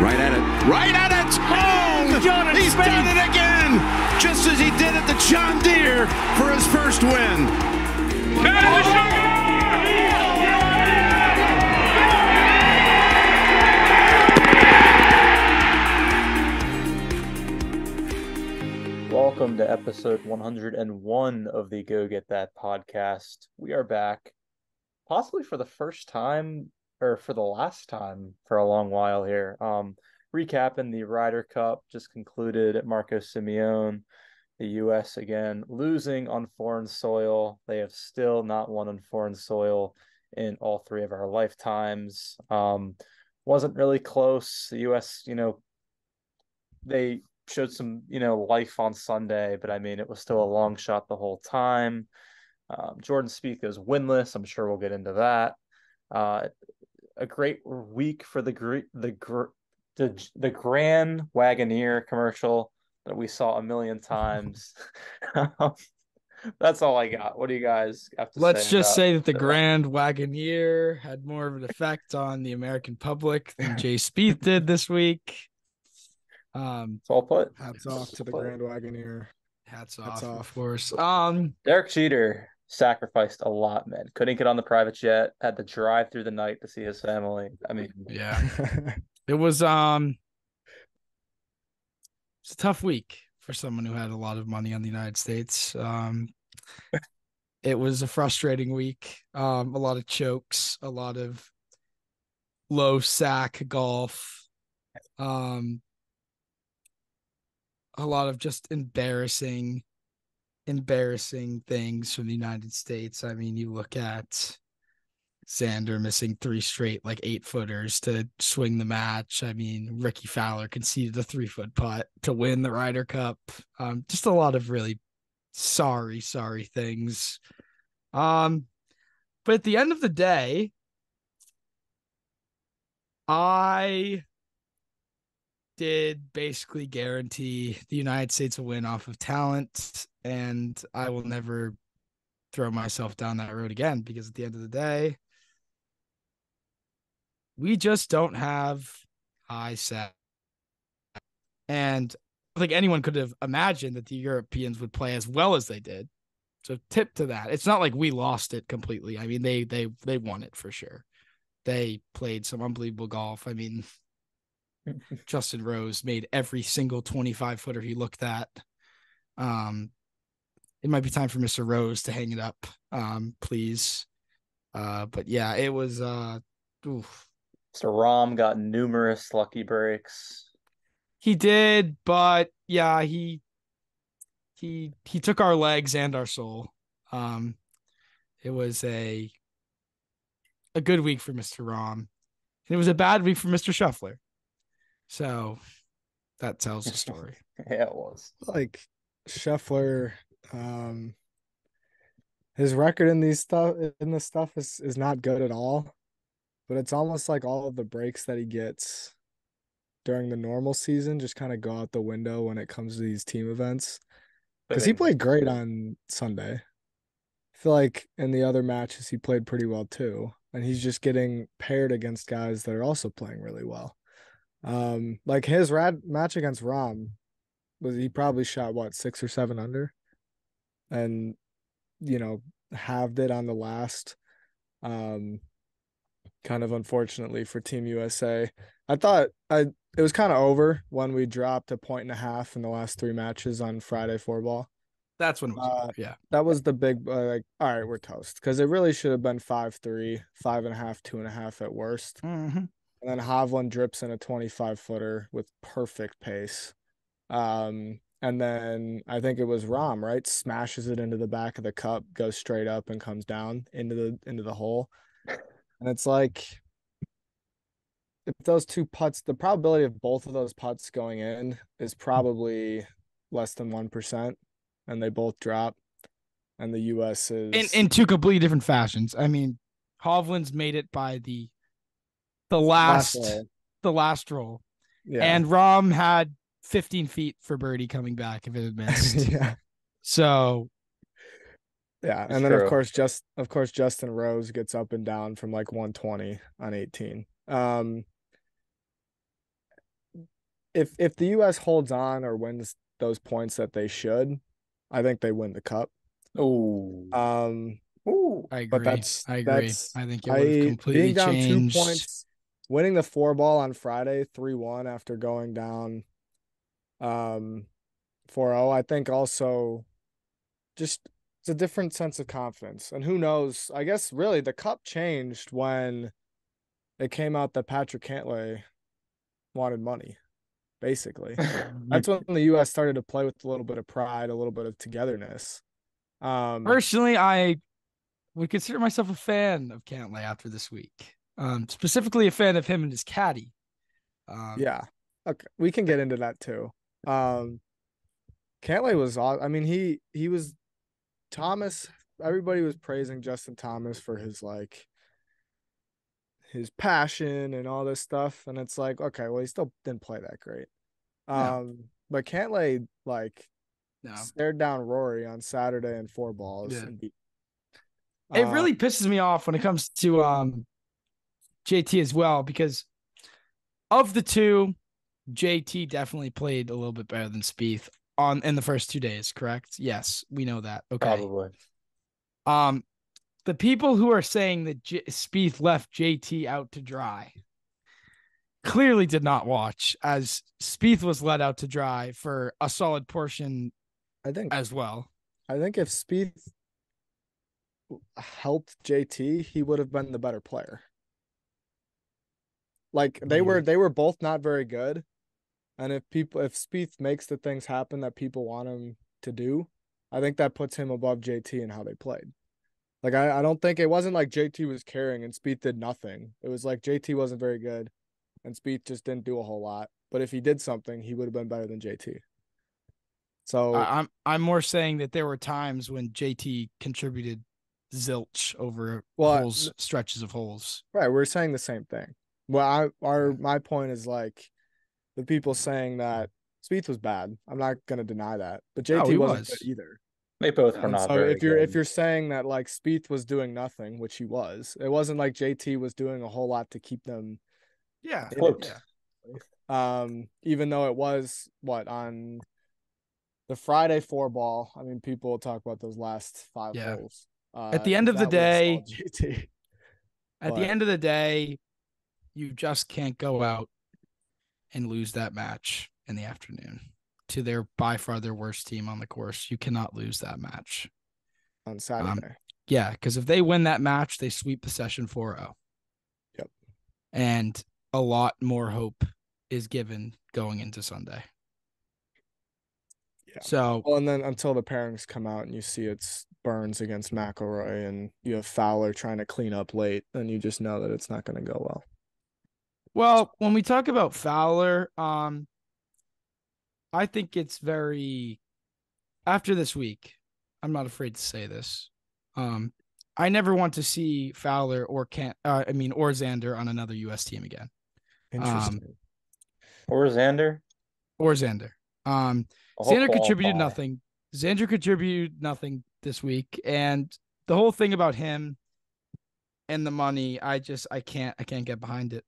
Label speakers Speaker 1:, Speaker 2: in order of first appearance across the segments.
Speaker 1: Right at it. Right at it. Oh, he's done it again. Just as he did at the John Deere for his first win.
Speaker 2: Welcome to episode 101 of the Go Get That podcast. We are back, possibly for the first time, or for the last time for a long while here. Recapping the Ryder Cup just concluded at Marco Simeone. The U.S. again losing on foreign soil. They have still not won on foreign soil in all three of our lifetimes. Wasn't really close. The U.S., they showed some, life on Sunday, but I mean, it was still a long shot the whole time. Jordan Spieth goes winless. I'm sure we'll get into that. A great week for the Grand Wagoneer commercial that we saw a million times. That's all I got. What do you guys have to say?
Speaker 3: Let's just say that the Grand Wagoneer had more of an effect on the American public than Jay Spieth did this week.
Speaker 2: It's all put.
Speaker 4: Hats off to the Grand Wagoneer.
Speaker 3: Hats off, of course.
Speaker 2: Derek Jeter sacrificed a lot, man. Couldn't get on the private jet. Had to drive through the night to see his family. I mean,
Speaker 3: yeah, it was a tough week for someone who had a lot of money on the United States. It was a frustrating week. A lot of chokes, a lot of low sack golf. A lot of just embarrassing things from the United States. I mean, you look at Xander missing 3 straight 8-footers to swing the match. I mean, Ricky Fowler conceded a 3-foot putt to win the Ryder Cup. Just a lot of really sorry things. But at the end of the day, I did basically guarantee the United States a win off of talent, and I will never throw myself down that road again, because at the end of the day, we just don't have high set. And I think anyone could have imagined that the Europeans would play as well as they did. So tip to that. It's not like we lost it completely. I mean, they won it for sure. They played some unbelievable golf. I mean, Justin Rose made every single 25-footer he looked at. It might be time for Mr. Rose to hang it up, please. But yeah, it was
Speaker 2: Mr. Rahm got numerous lucky breaks.
Speaker 3: He did, but yeah, he took our legs and our soul. It was a good week for Mr. Rahm. It was a bad week for Mr. Scheffler. So that tells the story.
Speaker 2: Yeah, it was.
Speaker 4: Scheffler, his record in this stuff is not good at all. But it's almost like all of the breaks that he gets during the normal season just kind of go out the window when it comes to these team events. Because he played great on Sunday. I feel like in the other matches he played pretty well too. And he's just getting paired against guys that are also playing really well. Like his match against Rahm he probably shot 6 or 7 under, and halved it on the last. Kind of unfortunately for Team USA. I thought it was kind of over when we dropped 1.5 in the last 3 matches on Friday 4-ball.
Speaker 3: That's when it was over. Yeah,
Speaker 4: that was the big all right, we're toast, because it really should have been 5-3, 5.5, 2.5 at worst.
Speaker 3: Mm-hmm.
Speaker 4: And then Hovland drips in a 25-footer with perfect pace. And then I think it was Rahm, right? Smashes it into the back of the cup, goes straight up and comes down into the hole. And it's like, if those 2 putts, the probability of both of those putts going in is probably less than 1%, and they both drop. And the U.S. is
Speaker 3: in 2 completely different fashions. I mean, Hovland's made it by the last roll. Yeah. And Rahm had 15 feet for birdie coming back if it had missed.
Speaker 4: Yeah.
Speaker 3: So
Speaker 4: yeah, and then of course Justin Rose gets up and down from 120 on 18. if the US holds on or wins those points that they should, I think they win the cup.
Speaker 2: Oh.
Speaker 4: Um,
Speaker 3: I
Speaker 4: but
Speaker 3: agree. I agree.
Speaker 4: that's
Speaker 3: I think it would have completely
Speaker 4: being down 2
Speaker 3: changed.
Speaker 4: points, winning the 4 ball on Friday, 3-1 after going down 4-0. I think also just it's a different sense of confidence. And who knows? I guess really the cup changed when it came out that Patrick Cantlay wanted money, basically. That's when the US started to play with a little bit of pride, a little bit of togetherness.
Speaker 3: Personally, I would consider myself a fan of Cantlay after this week. Specifically a fan of him and his caddy.
Speaker 4: Yeah. Okay. We can get into that too. Cantlay was I mean, he was Thomas, everybody was praising Justin Thomas for his passion and all this stuff. And it's like, okay, well, he still didn't play that great. But Cantlay stared down Rory on Saturday in 4 balls and beat.
Speaker 3: It really pisses me off when it comes to JT as well, because of the two, JT definitely played a little bit better than Spieth in the first 2 days, correct? Yes, we know that. Okay.
Speaker 2: Probably.
Speaker 3: The people who are saying that Spieth left JT out to dry clearly did not watch, as Spieth was let out to dry for a solid portion,
Speaker 4: I think,
Speaker 3: as well.
Speaker 4: I think if Spieth helped JT, he would have been the better player. Like they were both not very good. And if Spieth makes the things happen that people want him to do, I think that puts him above JT in how they played. Like I don't think it wasn't like JT was carrying and Spieth did nothing. It was like JT wasn't very good and Spieth just didn't do a whole lot. But if he did something, he would have been better than JT. So
Speaker 3: I'm more saying that there were times when JT contributed zilch over stretches of holes.
Speaker 4: Right, we're saying the same thing. Well, my point is like the people saying that Spieth was bad. I'm not gonna deny that, but JT wasn't good either.
Speaker 2: They both were not.
Speaker 4: So if you're saying that like Spieth was doing nothing, which he was, it wasn't like JT was doing a whole lot to keep them.
Speaker 3: Yeah.
Speaker 4: Even though it was on the Friday 4 ball. I mean, people will talk about those last 5 holes.
Speaker 3: At the end of the day,
Speaker 4: JT.
Speaker 3: At the end of the day, you just can't go out and lose that match in the afternoon to by far their worst team on the course. You cannot lose that match
Speaker 4: on Saturday.
Speaker 3: Because if they win that match, they sweep the session 4-0.
Speaker 4: Yep.
Speaker 3: And a lot more hope is given going into Sunday.
Speaker 4: Yeah.
Speaker 3: So,
Speaker 4: and then until the pairings come out and you see it's Burns against McIlroy and you have Fowler trying to clean up late, then you just know that it's not going to go well.
Speaker 3: Well, when we talk about Fowler, I think it's after this week, I'm not afraid to say this. I never want to see Fowler or Xander on another US team again.
Speaker 4: Interesting.
Speaker 2: Or Xander.
Speaker 3: Xander contributed nothing. Xander contributed nothing this week, and the whole thing about him and the money, I can't get behind it.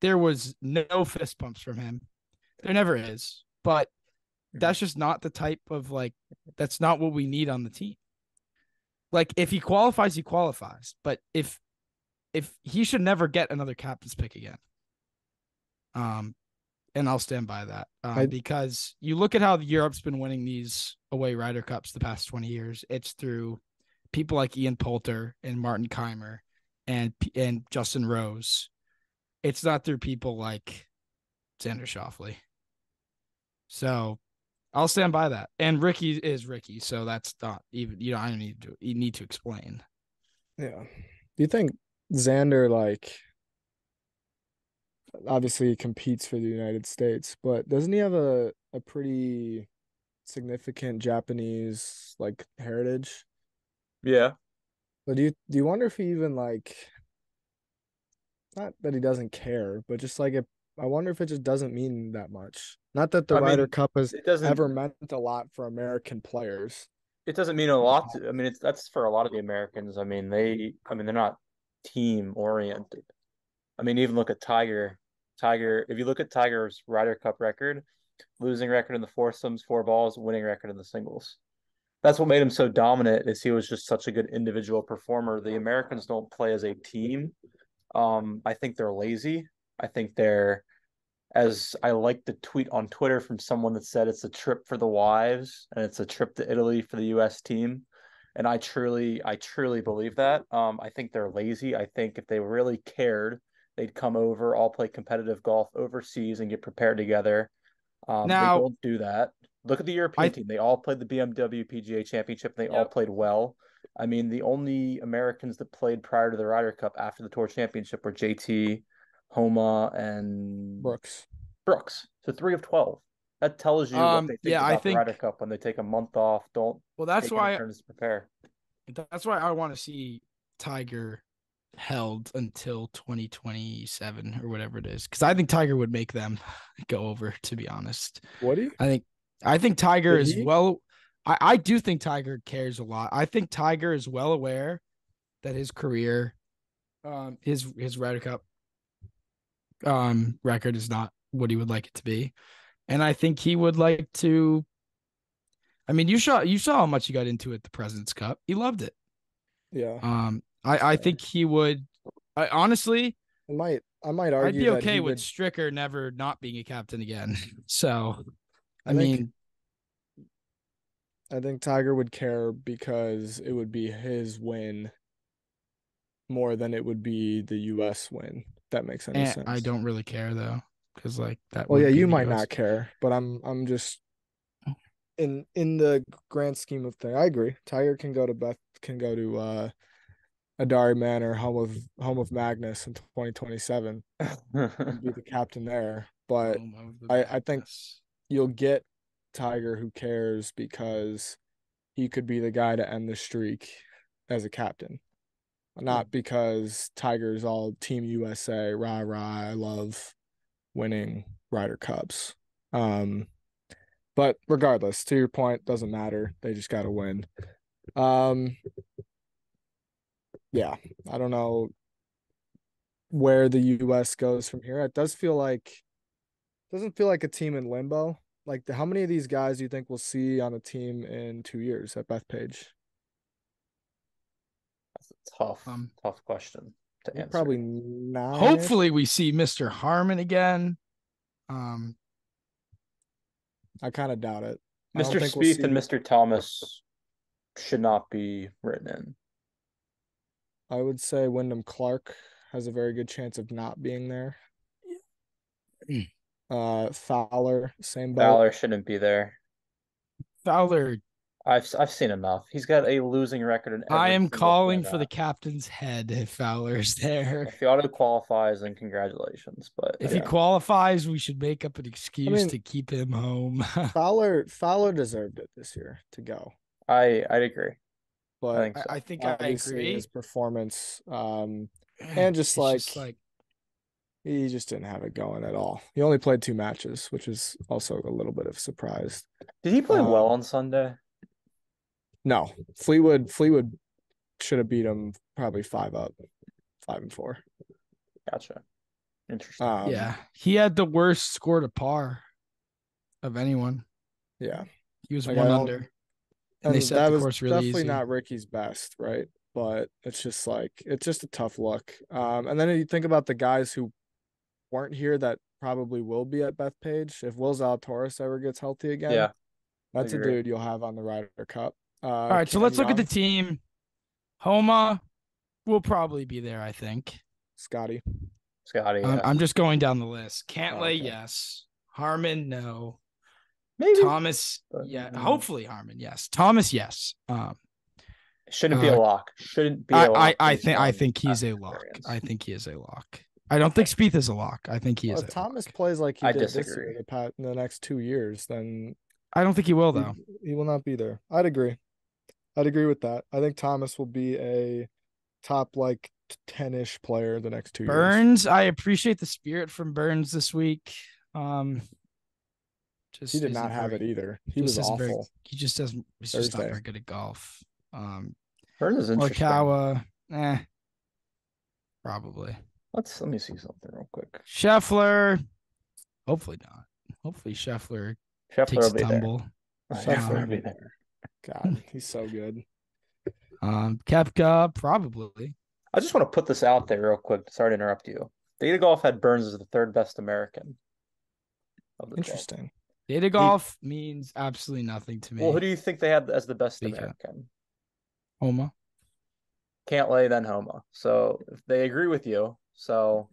Speaker 3: There was no fist pumps from him. There never is, but that's just not the type of that's not what we need on the team. Like if he qualifies, he qualifies, but if he should never get another captain's pick again. And I'll stand by that because you look at how Europe's been winning these away Ryder Cups the past 20 years. It's through people like Ian Poulter and Martin Keimer and Justin Rose. It's not through people like Xander Schauffele. So I'll stand by that. And Ricky is Ricky, so that's not even I don't need to explain.
Speaker 4: Yeah. Do you think Xander obviously he competes for the United States, but doesn't he have a pretty significant Japanese heritage?
Speaker 2: Yeah.
Speaker 4: But do you wonder if he even not that he doesn't care, but just I wonder if it just doesn't mean that much. Not that the Ryder Cup has ever meant a lot for American players.
Speaker 2: It doesn't mean a lot. That's for a lot of the Americans. They're not team oriented. Even look at Tiger. Tiger, if you look at Tiger's Ryder Cup record, losing record in the foursomes, 4 balls, winning record in the singles. That's what made him so dominant, is he was just such a good individual performer. The Americans don't play as a team. I think they're lazy. I think they're, as I like the tweet on Twitter from someone that said it's a trip for the wives and it's a trip to Italy for the US team. And I truly believe that. I think they're lazy. I think if they really cared, they'd come over, all play competitive golf overseas and get prepared together. They
Speaker 3: Now,
Speaker 2: don't do that. Look at the European team. They all played the BMW PGA Championship. And they all played well. I mean, the only Americans that played prior to the Ryder Cup after the Tour Championship were JT, Homa, and
Speaker 4: Brooks.
Speaker 2: So 3 of 12. That tells you what they think
Speaker 3: I
Speaker 2: about the
Speaker 3: think
Speaker 2: Ryder Cup when they take a month off. Don't
Speaker 3: that's
Speaker 2: take
Speaker 3: why
Speaker 2: turns to prepare.
Speaker 3: that's why I want to see Tiger held until 2027 or whatever it is, because I think Tiger would make them go over, to be honest.
Speaker 4: Would he?
Speaker 3: I think Tiger
Speaker 4: Would
Speaker 3: is
Speaker 4: he?
Speaker 3: I do think Tiger cares a lot. I think Tiger is well aware that his career, his Ryder Cup record is not what he would like it to be. And I think he would like to. I mean, you saw how much he got into it, the President's Cup. He loved it.
Speaker 4: Yeah.
Speaker 3: I think he would. Honestly,
Speaker 4: I might argue
Speaker 3: I'd be
Speaker 4: that
Speaker 3: okay
Speaker 4: he
Speaker 3: with
Speaker 4: would,
Speaker 3: Stricker never not being a captain again. So, I
Speaker 4: think-
Speaker 3: mean,
Speaker 4: I think Tiger would care because it would be his win more than it would be the US win. If that makes any sense.
Speaker 3: I don't really care though, because like that.
Speaker 4: Well,
Speaker 3: would
Speaker 4: yeah,
Speaker 3: be
Speaker 4: you
Speaker 3: the
Speaker 4: might
Speaker 3: US.
Speaker 4: not care, but I'm just in the grand scheme of things. I agree. Tiger can go to Adari Manor, home of Magnus in 2027 and be the captain there. But I think you'll get Tiger who cares because he could be the guy to end the streak as a captain. Not because Tiger's all Team USA, rah rah, I love winning Ryder Cups. But regardless, to your point, doesn't matter. They just got to win. Yeah, I don't know where the US goes from here. It doesn't feel like a team in limbo. Like, how many of these guys do you think we'll see on a team in 2 years at Bethpage?
Speaker 2: That's a tough question to answer.
Speaker 4: Probably 9.
Speaker 3: Hopefully, we see Mr. Harmon again.
Speaker 4: I kind of doubt it.
Speaker 2: Mr. Spieth and Mr. Thomas should not be written in.
Speaker 4: I would say Wyndham Clark has a very good chance of not being there. Fowler, same boat.
Speaker 2: Fowler shouldn't be there.
Speaker 3: Fowler,
Speaker 2: I've seen enough. He's got a losing record in every
Speaker 3: I am
Speaker 2: single
Speaker 3: calling
Speaker 2: format.
Speaker 3: for the captain's head if Fowler's there.
Speaker 2: If he auto qualifies, then congratulations. But
Speaker 3: If he qualifies, we should make up an excuse to keep him home.
Speaker 4: Fowler deserved it this year to go.
Speaker 2: I'd agree.
Speaker 4: But
Speaker 3: I think
Speaker 4: obviously
Speaker 3: I agree.
Speaker 4: his performance, and just like he just didn't have it going at all. He only played 2 matches, which is also a little bit of a surprise.
Speaker 2: Did he play well on Sunday?
Speaker 4: No, Fleetwood should have beat him probably 5 up, 5 and 4.
Speaker 2: Gotcha. Interesting.
Speaker 3: Yeah, he had the worst score to par of anyone.
Speaker 4: Yeah,
Speaker 3: he was 1 under. And they set the course really
Speaker 4: definitely
Speaker 3: easy.
Speaker 4: not Ricky's best, right? But it's just a tough look. And then you think about the guys who weren't here that probably will be at Bethpage. If Will Zalatoris ever gets healthy again, that's a dude you'll have on the Ryder Cup.
Speaker 3: All right, so let's look at the team. Homa will probably be there, I think.
Speaker 4: Scotty.
Speaker 2: Yeah.
Speaker 3: I'm just going down the list. Cantlay, yes. Harmon, no.
Speaker 2: Maybe
Speaker 3: Thomas, yeah. Hopefully Harmon, yes. Thomas, yes.
Speaker 2: Shouldn't be a lock. Shouldn't be a lock.
Speaker 3: I think he's a lock. I think he is a lock. I don't think Spieth is a lock. I think he is.
Speaker 4: If Thomas plays like he did this year, in the next 2 years, then
Speaker 3: I don't think he will, though.
Speaker 4: He will not be there. I'd agree with that. I think Thomas will be a top 10-ish player the next 2 years.
Speaker 3: Burns, I appreciate the spirit from Burns this week.
Speaker 4: He did not have it either. He was awful.
Speaker 3: He's just not very good at golf.
Speaker 2: Burns is interesting.
Speaker 3: Morikawa, probably.
Speaker 2: Let me see something real quick.
Speaker 3: Scheffler, hopefully not. Hopefully Scheffler
Speaker 2: Scheffler
Speaker 3: takes
Speaker 2: will
Speaker 3: a
Speaker 2: be there.
Speaker 3: tumble.
Speaker 4: Scheffler
Speaker 2: will be there.
Speaker 4: God, he's so good.
Speaker 3: Koepka, probably.
Speaker 2: I just want to put this out there real quick. Sorry to interrupt you. Data Golf had Burns as the third best American of the 12.
Speaker 4: Interesting.
Speaker 3: Data golf means absolutely nothing to me.
Speaker 2: Well, who do you think they had as the best
Speaker 3: Speak up.
Speaker 2: American?
Speaker 3: Homa.
Speaker 2: Cantlay, then Homa. So if they agree with you, so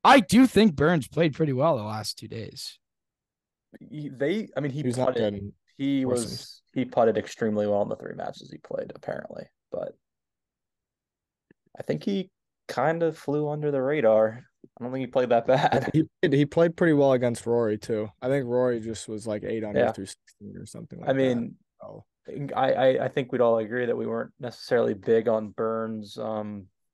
Speaker 3: I do think Burns played pretty well the last 2 days.
Speaker 2: he
Speaker 4: He's not
Speaker 2: putted.
Speaker 4: good.
Speaker 2: He putted extremely well in the 3 matches he played, apparently. But I think he kind of flew under the radar. I don't think he played that bad.
Speaker 4: He played pretty well against Rory too. I think Rory just was like 8 under through 16 or something like that. Oh.
Speaker 2: I think we'd all agree that we weren't necessarily big on Burns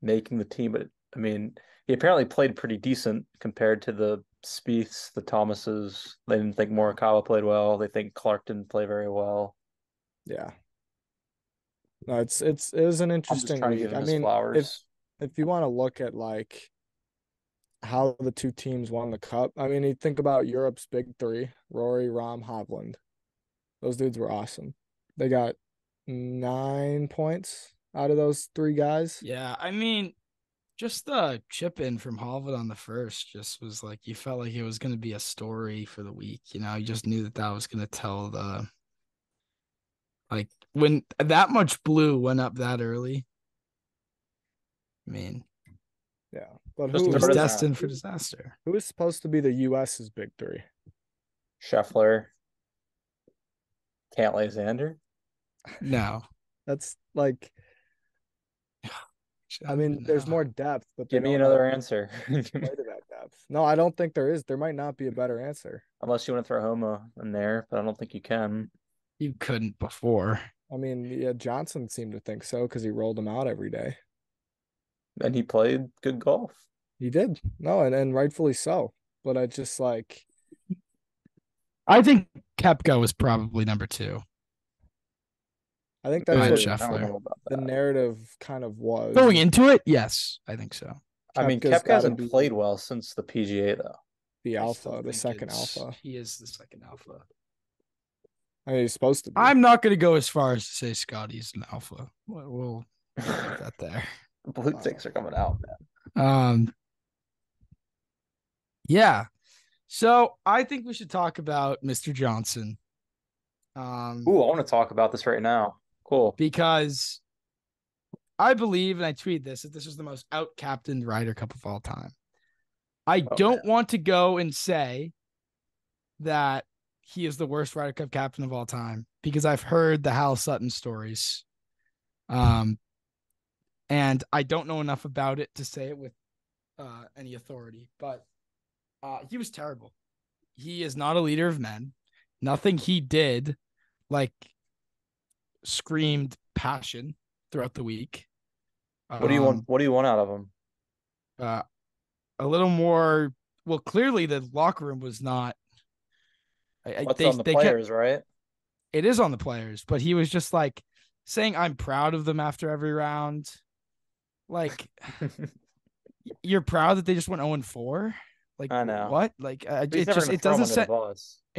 Speaker 2: making the team, but I mean, he apparently played pretty decent compared to the Spieths, the Thomases. They didn't think Morikawa played well. They think Clark didn't play very well.
Speaker 4: Yeah. No, it was an
Speaker 2: I'm just
Speaker 4: interesting
Speaker 2: trying to
Speaker 4: week.
Speaker 2: give him
Speaker 4: I
Speaker 2: his
Speaker 4: mean,
Speaker 2: flowers.
Speaker 4: if you want to look at like how the 2 teams won the cup, I mean, you think about Europe's big 3, Rory, Rahm, Hovland. Those dudes were awesome. They got 9 points out of those 3 guys.
Speaker 3: Yeah, I mean, just the chip in from Hovland on the first just was like you felt like it was going to be a story for the week. You know, you just knew that was going to tell the like when that much blue went up that early. I mean,
Speaker 4: Yeah, but
Speaker 2: Just
Speaker 3: it was
Speaker 2: throw it
Speaker 3: destined for disaster.
Speaker 4: who is supposed to be the U.S.'s big 3?
Speaker 2: Scheffler, Cantlay, Xander.
Speaker 3: No,
Speaker 4: That's like, I mean, there's more depth, but they
Speaker 2: Give me
Speaker 4: don't
Speaker 2: another answer.
Speaker 4: play to that depth. No, I don't think there is. There might not be a better answer.
Speaker 2: Unless you want to throw Homa in there, but I don't think you can.
Speaker 3: You couldn't before.
Speaker 4: I mean, yeah, Johnson seemed to think so because he rolled him out every day.
Speaker 2: And he played good golf.
Speaker 4: He did. No, and rightfully so. But I just like,
Speaker 3: I think Koepka was probably number 2.
Speaker 4: I think that's
Speaker 3: Ryan
Speaker 4: what
Speaker 3: Scheffler.
Speaker 2: I don't know about
Speaker 4: the
Speaker 2: that.
Speaker 4: narrative kind of was.
Speaker 3: Going into it, yes, I think so.
Speaker 2: I mean,
Speaker 4: Koepka's
Speaker 2: Koepka
Speaker 4: gotta
Speaker 2: hasn't
Speaker 4: be
Speaker 2: played well since the PGA, though.
Speaker 4: the
Speaker 3: I still
Speaker 4: alpha, the
Speaker 3: think
Speaker 4: second alpha.
Speaker 3: He is the second alpha.
Speaker 4: I mean, he's supposed to be.
Speaker 3: I'm not going to go as far as to say Scotty's an alpha. We'll leave that there.
Speaker 2: Blue ticks are coming out, man.
Speaker 3: Yeah. So I think we should talk about Mr. Johnson.
Speaker 2: Ooh, I want to talk about this right now. Cool.
Speaker 3: Because I believe, and I tweeted this, that this was the most out-captained Ryder Cup of all time. I don't want to go and say that he is the worst Ryder Cup captain of all time because I've heard the Hal Sutton stories. And I don't know enough about it to say it with any authority, but he was terrible. He is not a leader of men. Nothing he did screamed passion throughout the week.
Speaker 2: What do you want? What do you want out of him?
Speaker 3: A little more. Well, clearly the locker room was not.
Speaker 2: What's on the players, right?
Speaker 3: It is on the players, but he was just saying, "I'm proud of them" after every round. You're proud that they just went 0-4.
Speaker 2: I know
Speaker 3: what? It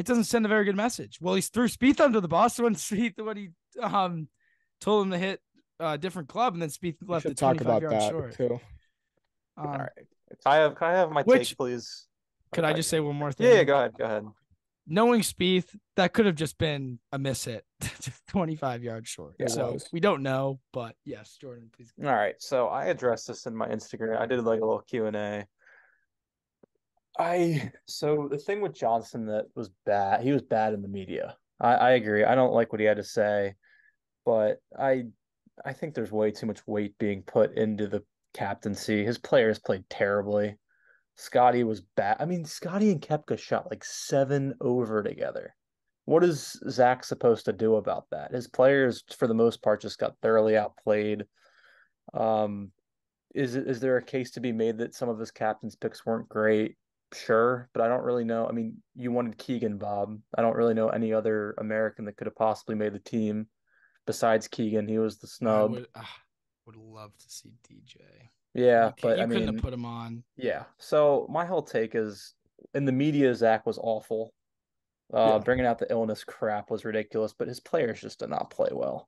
Speaker 3: doesn't send a very good message. Well, he threw Spieth under the bus when he told him to hit a different club, and then Spieth left it 25 yards short.
Speaker 4: Too.
Speaker 2: All right. Can I have my take, please?
Speaker 3: Could I just say one more thing?
Speaker 2: Yeah, go ahead.
Speaker 3: Knowing Spieth, that could have just been a miss hit, 25 yards short. So we don't know, but yes, Jordan, please.
Speaker 2: All right. So I addressed this in my Instagram. I did a little Q&A. So the thing with Johnson that was bad, he was bad in the media. I agree. I don't like what he had to say, but I think there's way too much weight being put into the captaincy. His players played terribly. Scotty was bad. I mean, Scotty and Koepka shot 7 over together. What is Zach supposed to do about that? His players, for the most part, just got thoroughly outplayed. Is there a case to be made that some of his captain's picks weren't great? Sure, but I don't really know. I mean, you wanted Keegan, Bob. I don't really know any other American that could have possibly made the team besides Keegan. He was the snub.
Speaker 3: Would love to see DJ.
Speaker 2: Yeah, but I
Speaker 3: You couldn't have
Speaker 2: mean,
Speaker 3: put him on.
Speaker 2: yeah. So my whole take is, in the media, Zach was awful.
Speaker 4: Yeah.
Speaker 2: Bringing out the illness crap was ridiculous, but his players just did not play well,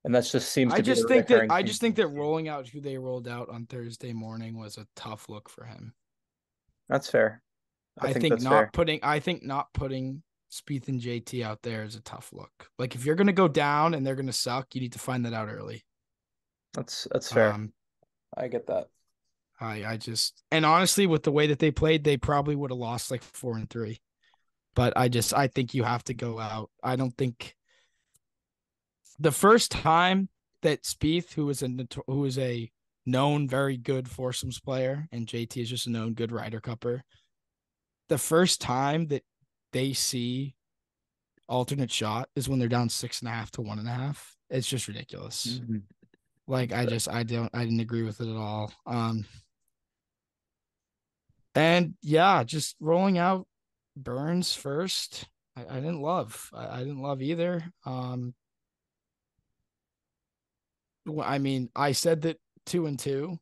Speaker 2: and that just seems to be the recurring
Speaker 3: I
Speaker 2: theme
Speaker 3: just think that
Speaker 2: this year.
Speaker 3: rolling out who they rolled out on Thursday morning was a tough look for him.
Speaker 2: That's fair. I think that's fair.
Speaker 3: I think not putting Spieth and JT out there is a tough look. Like if you're gonna go down and they're gonna suck, you need to find that out early.
Speaker 2: That's fair. I get that.
Speaker 3: I just, and honestly, with the way that they played, they probably would have lost like 4-3. But I think you have to go out. I don't think the first time that Spieth, who is a known very good foursomes player, and JT is just a known good Ryder Cupper, the first time that they see alternate shot is when they're down 6.5 to 1.5. It's just ridiculous.
Speaker 2: Mm-hmm.
Speaker 3: Like I didn't agree with it at all. And yeah, just rolling out Burns first. I didn't love. I didn't love either. I mean, I said that 2-2,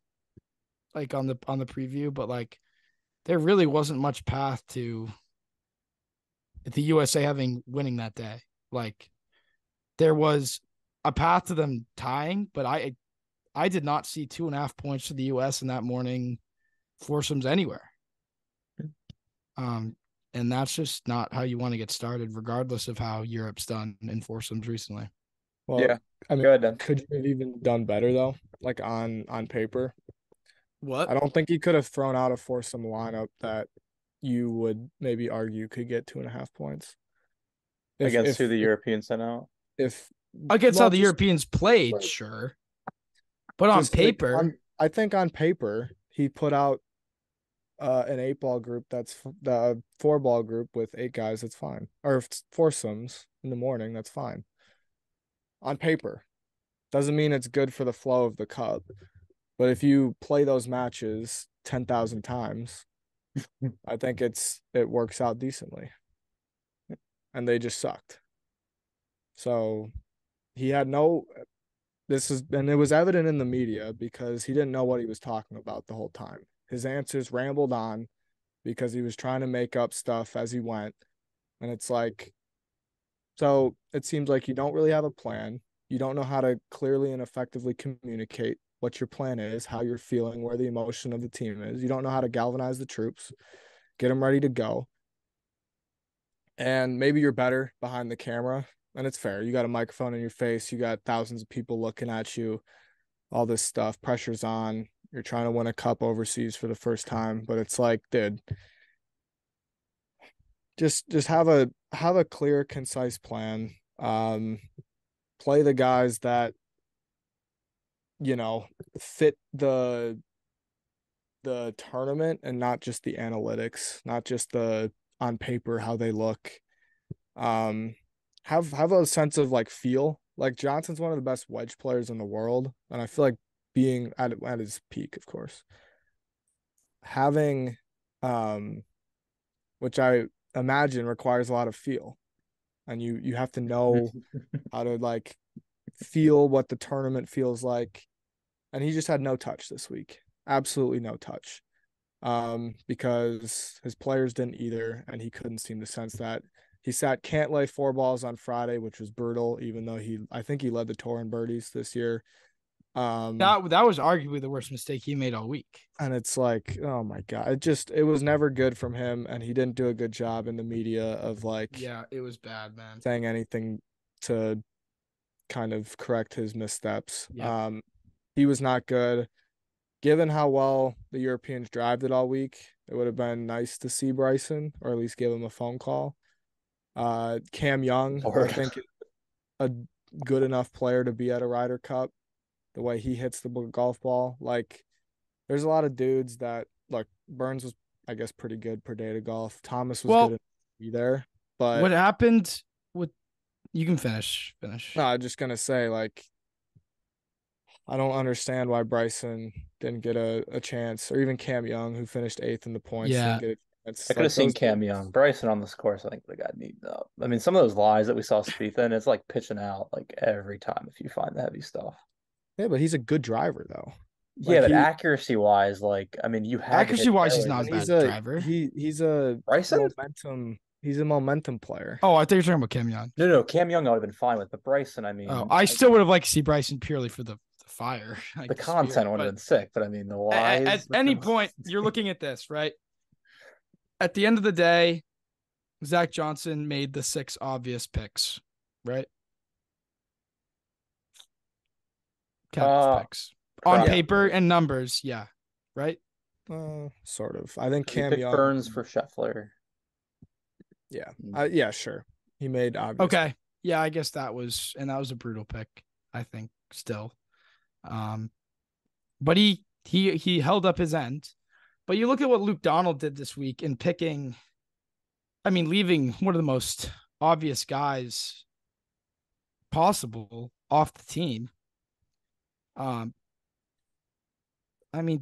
Speaker 3: like on the preview, but like there really wasn't much path to the USA winning that day. Like there was a path to them tying, but I did not see 2.5 points to the US in that morning foursomes anywhere. And that's just not how you want to get started, regardless of how Europe's done in foursomes recently.
Speaker 4: Well,
Speaker 2: Yeah.
Speaker 4: I mean,
Speaker 2: Go ahead, Dan.
Speaker 4: could you have even done better though? Like on paper,
Speaker 3: What?
Speaker 4: I don't think he could have thrown out a foursome lineup that you would maybe argue could get 2.5 points.
Speaker 2: Against who the Europeans sent out?
Speaker 3: Against how the
Speaker 4: just
Speaker 3: Europeans played, sure. But on paper,
Speaker 4: I think on paper he put out an 8-ball group that's the 4-ball group with 8 guys. That's fine, or if it's foursomes in the morning. That's fine. On paper, doesn't mean it's good for the flow of the cup. But if you play those matches 10,000 times, I think it works out decently. And they just sucked. So he had and it was evident in the media because he didn't know what he was talking about the whole time. His answers rambled on because he was trying to make up stuff as he went. And it's like, so it seems like you don't really have a plan. You don't know how to clearly and effectively communicate what your plan is, how you're feeling, where the emotion of the team is. You don't know how to galvanize the troops, get them ready to go. And maybe you're better behind the camera, and it's fair. You got a microphone in your face. You got thousands of people looking at you, all this stuff. Pressure's on. You're trying to win a cup overseas for the first time, but it's like, dude, just have a clear, concise plan. Play the guys that fit the tournament and not just the analytics, not just the on paper how they look. Have a sense of like feel. Like Johnson's one of the best wedge players in the world, and I feel like being at his peak, of course. Having which I imagine requires a lot of feel. And you have to know how to like feel what the tournament feels like. And he just had no touch this week. Absolutely no touch. Because his players didn't either, and he couldn't seem to sense that. He sat can't lay 4 balls on Friday, which was brutal, even though I think he led the tour in birdies this year.
Speaker 3: That was arguably the worst mistake he made all week.
Speaker 4: And it's like, oh my God, it was never good from him, and he didn't do a good job in the media of like,
Speaker 3: yeah, it was bad, man,
Speaker 4: saying anything to kind of correct his missteps.
Speaker 3: Yeah.
Speaker 4: He was not good. Given how well the Europeans drived it all week, it would have been nice to see Bryson, or at least give him a phone call. Cam Young, I think, is a good enough player to be at a Ryder Cup. The way he hits the golf ball, like there's a lot of dudes that like Burns was, I guess, pretty good per day to golf. Thomas was good enough to be there, but
Speaker 3: what happened with? You can finish.
Speaker 4: No, I'm just gonna say, like, I don't understand why Bryson didn't get a chance, or even Cam Young, who finished 8th in the points, didn't get a chance.
Speaker 2: I could have seen Cam Young. Bryson on this course, I think, would have got eaten up. I mean, some of those lies that we saw Spieth in, it's like pitching out like every time if you find the heavy stuff.
Speaker 4: Yeah, but he's a good driver, though.
Speaker 2: Yeah, but accuracy wise, like, I mean, you had to hit
Speaker 3: Accuracy-wise, he's
Speaker 2: fairways.
Speaker 3: not a bad driver.
Speaker 4: He's a
Speaker 2: Bryson?
Speaker 4: momentum player.
Speaker 3: Oh, I thought you were talking about Cam Young.
Speaker 2: No, Cam Young I would have been fine with, but Bryson, I mean,
Speaker 3: I still would have liked to see Bryson purely for the fire.
Speaker 2: the
Speaker 3: The
Speaker 2: content
Speaker 3: spirit,
Speaker 2: would have
Speaker 3: but
Speaker 2: been sick, but I mean, the
Speaker 3: at
Speaker 2: whys.
Speaker 3: any point, you're looking at this, right? At the end of the day, Zach Johnson made the 6 obvious picks, right? Captain's picks. On paper and numbers, yeah. Right?
Speaker 4: Sort of. I think
Speaker 2: Cam
Speaker 4: Young
Speaker 2: Burns for Scheffler.
Speaker 4: Yeah. Yeah, sure. He made obvious.
Speaker 3: Okay. Yeah, I guess that was a brutal pick, I think, still. But he held up his end. But you look at what Luke Donald did this week in picking, leaving one of the most obvious guys possible off the team.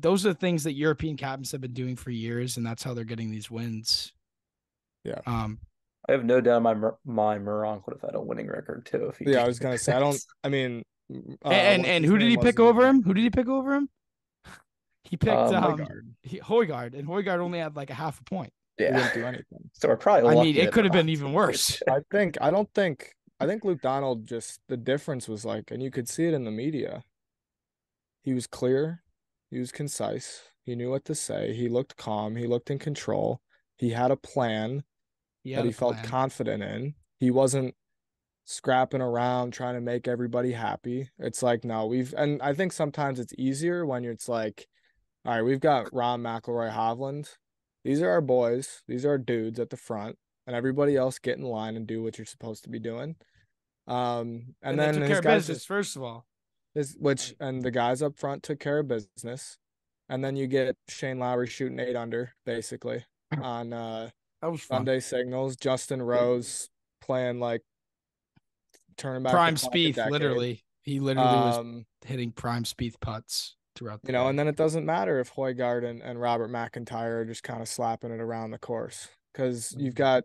Speaker 3: Those are things that European captains have been doing for years, and that's how they're getting these wins.
Speaker 4: Yeah.
Speaker 2: I have no doubt in my Meronk would have had a winning record too.
Speaker 4: I was gonna say and
Speaker 3: who did he pick over him? Who did he pick over him? He picked Højgaard, and Højgaard only had like a half a point.
Speaker 2: Yeah,
Speaker 4: he didn't do anything.
Speaker 2: So we're probably.
Speaker 3: It could have been even worse.
Speaker 4: I think Luke Donald the difference was like, and you could see it in the media. He was clear, he was concise, he knew what to say, he looked calm, he looked in control, he had a plan that he felt confident in. He wasn't scrapping around trying to make everybody happy. It's like, no, and I think sometimes it's easier when it's like, all right, we've got Ron McIlroy, Hovland. These are our boys. These are our dudes at the front, and everybody else get in line and do what you're supposed to be doing. And then
Speaker 3: they took care of business, first of all.
Speaker 4: And the guys up front took care of business. And then you get Shane Lowry shooting 8 under, basically, on
Speaker 3: that was
Speaker 4: Sunday signals. Justin Rose playing like turning back
Speaker 3: prime Spieth, literally. He literally was hitting prime Spieth putts throughout the day.
Speaker 4: And then it doesn't matter if Højgaard and Robert McIntyre are just kind of slapping it around the course, because you've got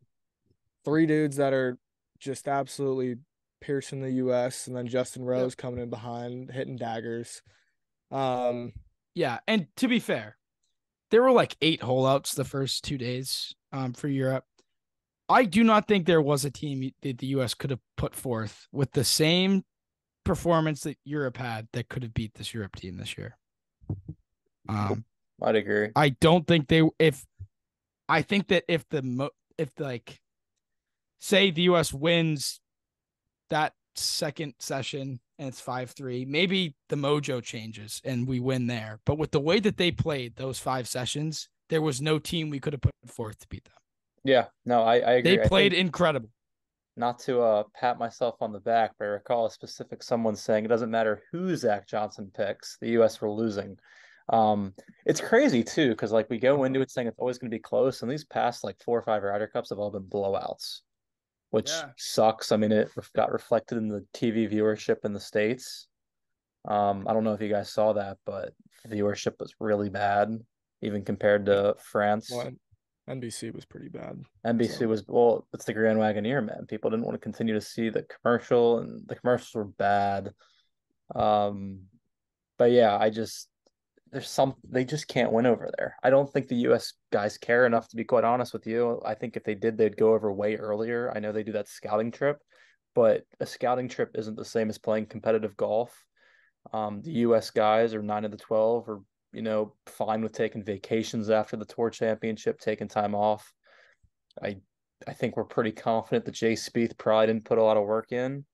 Speaker 4: 3 dudes that are just absolutely piercing the U.S. and then Justin Rose coming in behind, hitting daggers.
Speaker 3: Yeah, and to be fair, there were like 8 holeouts the first 2 days for Europe. I do not think there was a team that the U.S. could have put forth with the same performance that Europe had that could have beat this Europe team this year.
Speaker 2: I'd agree.
Speaker 3: I don't think I think that if say the U.S. wins that second session and it's 5-3, maybe the mojo changes and we win there. But with the way that they played those 5 sessions, there was no team we could have put forth to beat them.
Speaker 2: Yeah, no, I agree.
Speaker 3: They played incredible.
Speaker 2: Not to pat myself on the back, but I recall a specific someone saying it doesn't matter who Zach Johnson picks, the U.S. were losing. It's crazy too, because like we go into it saying it's always going to be close, and these past like 4 or 5 Ryder Cups have all been blowouts, which sucks. I mean, it got reflected in the TV viewership in the States. I don't know if you guys saw that, but viewership was really bad, even compared to France.
Speaker 4: Well, NBC was pretty bad.
Speaker 2: NBC was, well, it's the Grand Wagoneer, man. People didn't want to continue to see the commercial, and the commercials were bad. But yeah, they just can't win over there. I don't think the U.S. guys care enough, to be quite honest with you. I think if they did, they'd go over way earlier. I know they do that scouting trip, but a scouting trip isn't the same as playing competitive golf. The U.S. guys are 9 of the 12 are, fine with taking vacations after the Tour Championship, taking time off. I think we're pretty confident that Jay Spieth probably didn't put a lot of work in.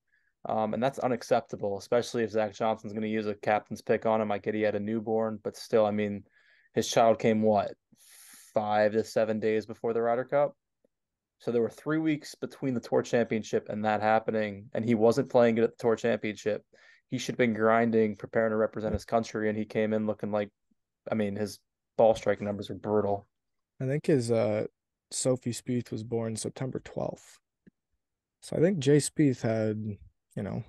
Speaker 2: And that's unacceptable, especially if Zach Johnson's going to use a captain's pick on him. I get he had a newborn, but still, I mean, his child came 5 to 7 days before the Ryder Cup. So there were 3 weeks between the Tour Championship and that happening, and he wasn't playing it at the Tour Championship. He should have been grinding, preparing to represent his country, and he came in looking like, his ball striking numbers are brutal.
Speaker 4: I think his Sophie Spieth was born September 12th. So I think Jay Spieth had,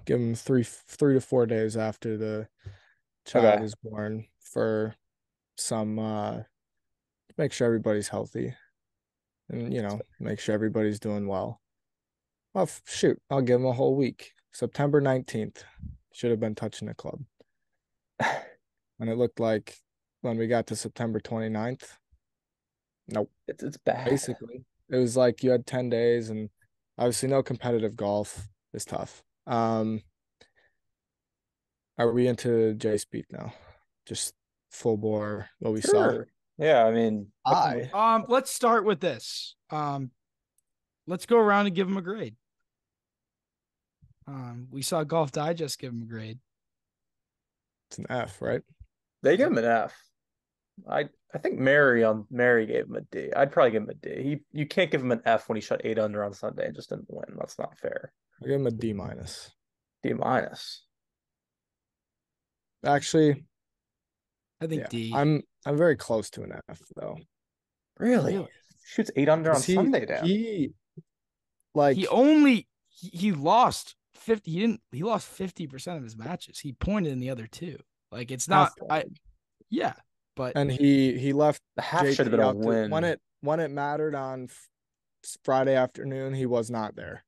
Speaker 4: give him 3 to 4 days after the child was born for some make sure everybody's healthy and make sure everybody's doing well. Oh shoot, I'll give him a whole week. September 19th. Should have been touching the club. And it looked like when we got to September 29th, nope.
Speaker 2: It's bad.
Speaker 4: Basically, it was like you had 10 days, and obviously no competitive golf is tough. Are we into Jay Spieth now? Just full bore what we saw.
Speaker 2: Sure. Yeah, I mean,
Speaker 3: Let's start with this. Let's go around and give him a grade. We saw Golf Digest give him a grade.
Speaker 4: It's an F, right?
Speaker 2: they give him an F. I think Mary gave him a D. I'd probably give him a D. You can't give him an F when he shot 8 under on Sunday and just didn't win. That's not fair.
Speaker 4: I give him a D minus.
Speaker 2: D minus.
Speaker 4: Actually,
Speaker 3: I think D.
Speaker 4: I'm very close to an F though.
Speaker 2: Really? Shoots 8 under on Sunday down.
Speaker 3: He lost 50. He lost 50% of his matches. He pointed in the other two. Like it's not but
Speaker 4: and he left
Speaker 2: the half should have been a win.
Speaker 4: When it mattered on Friday afternoon, he was not there.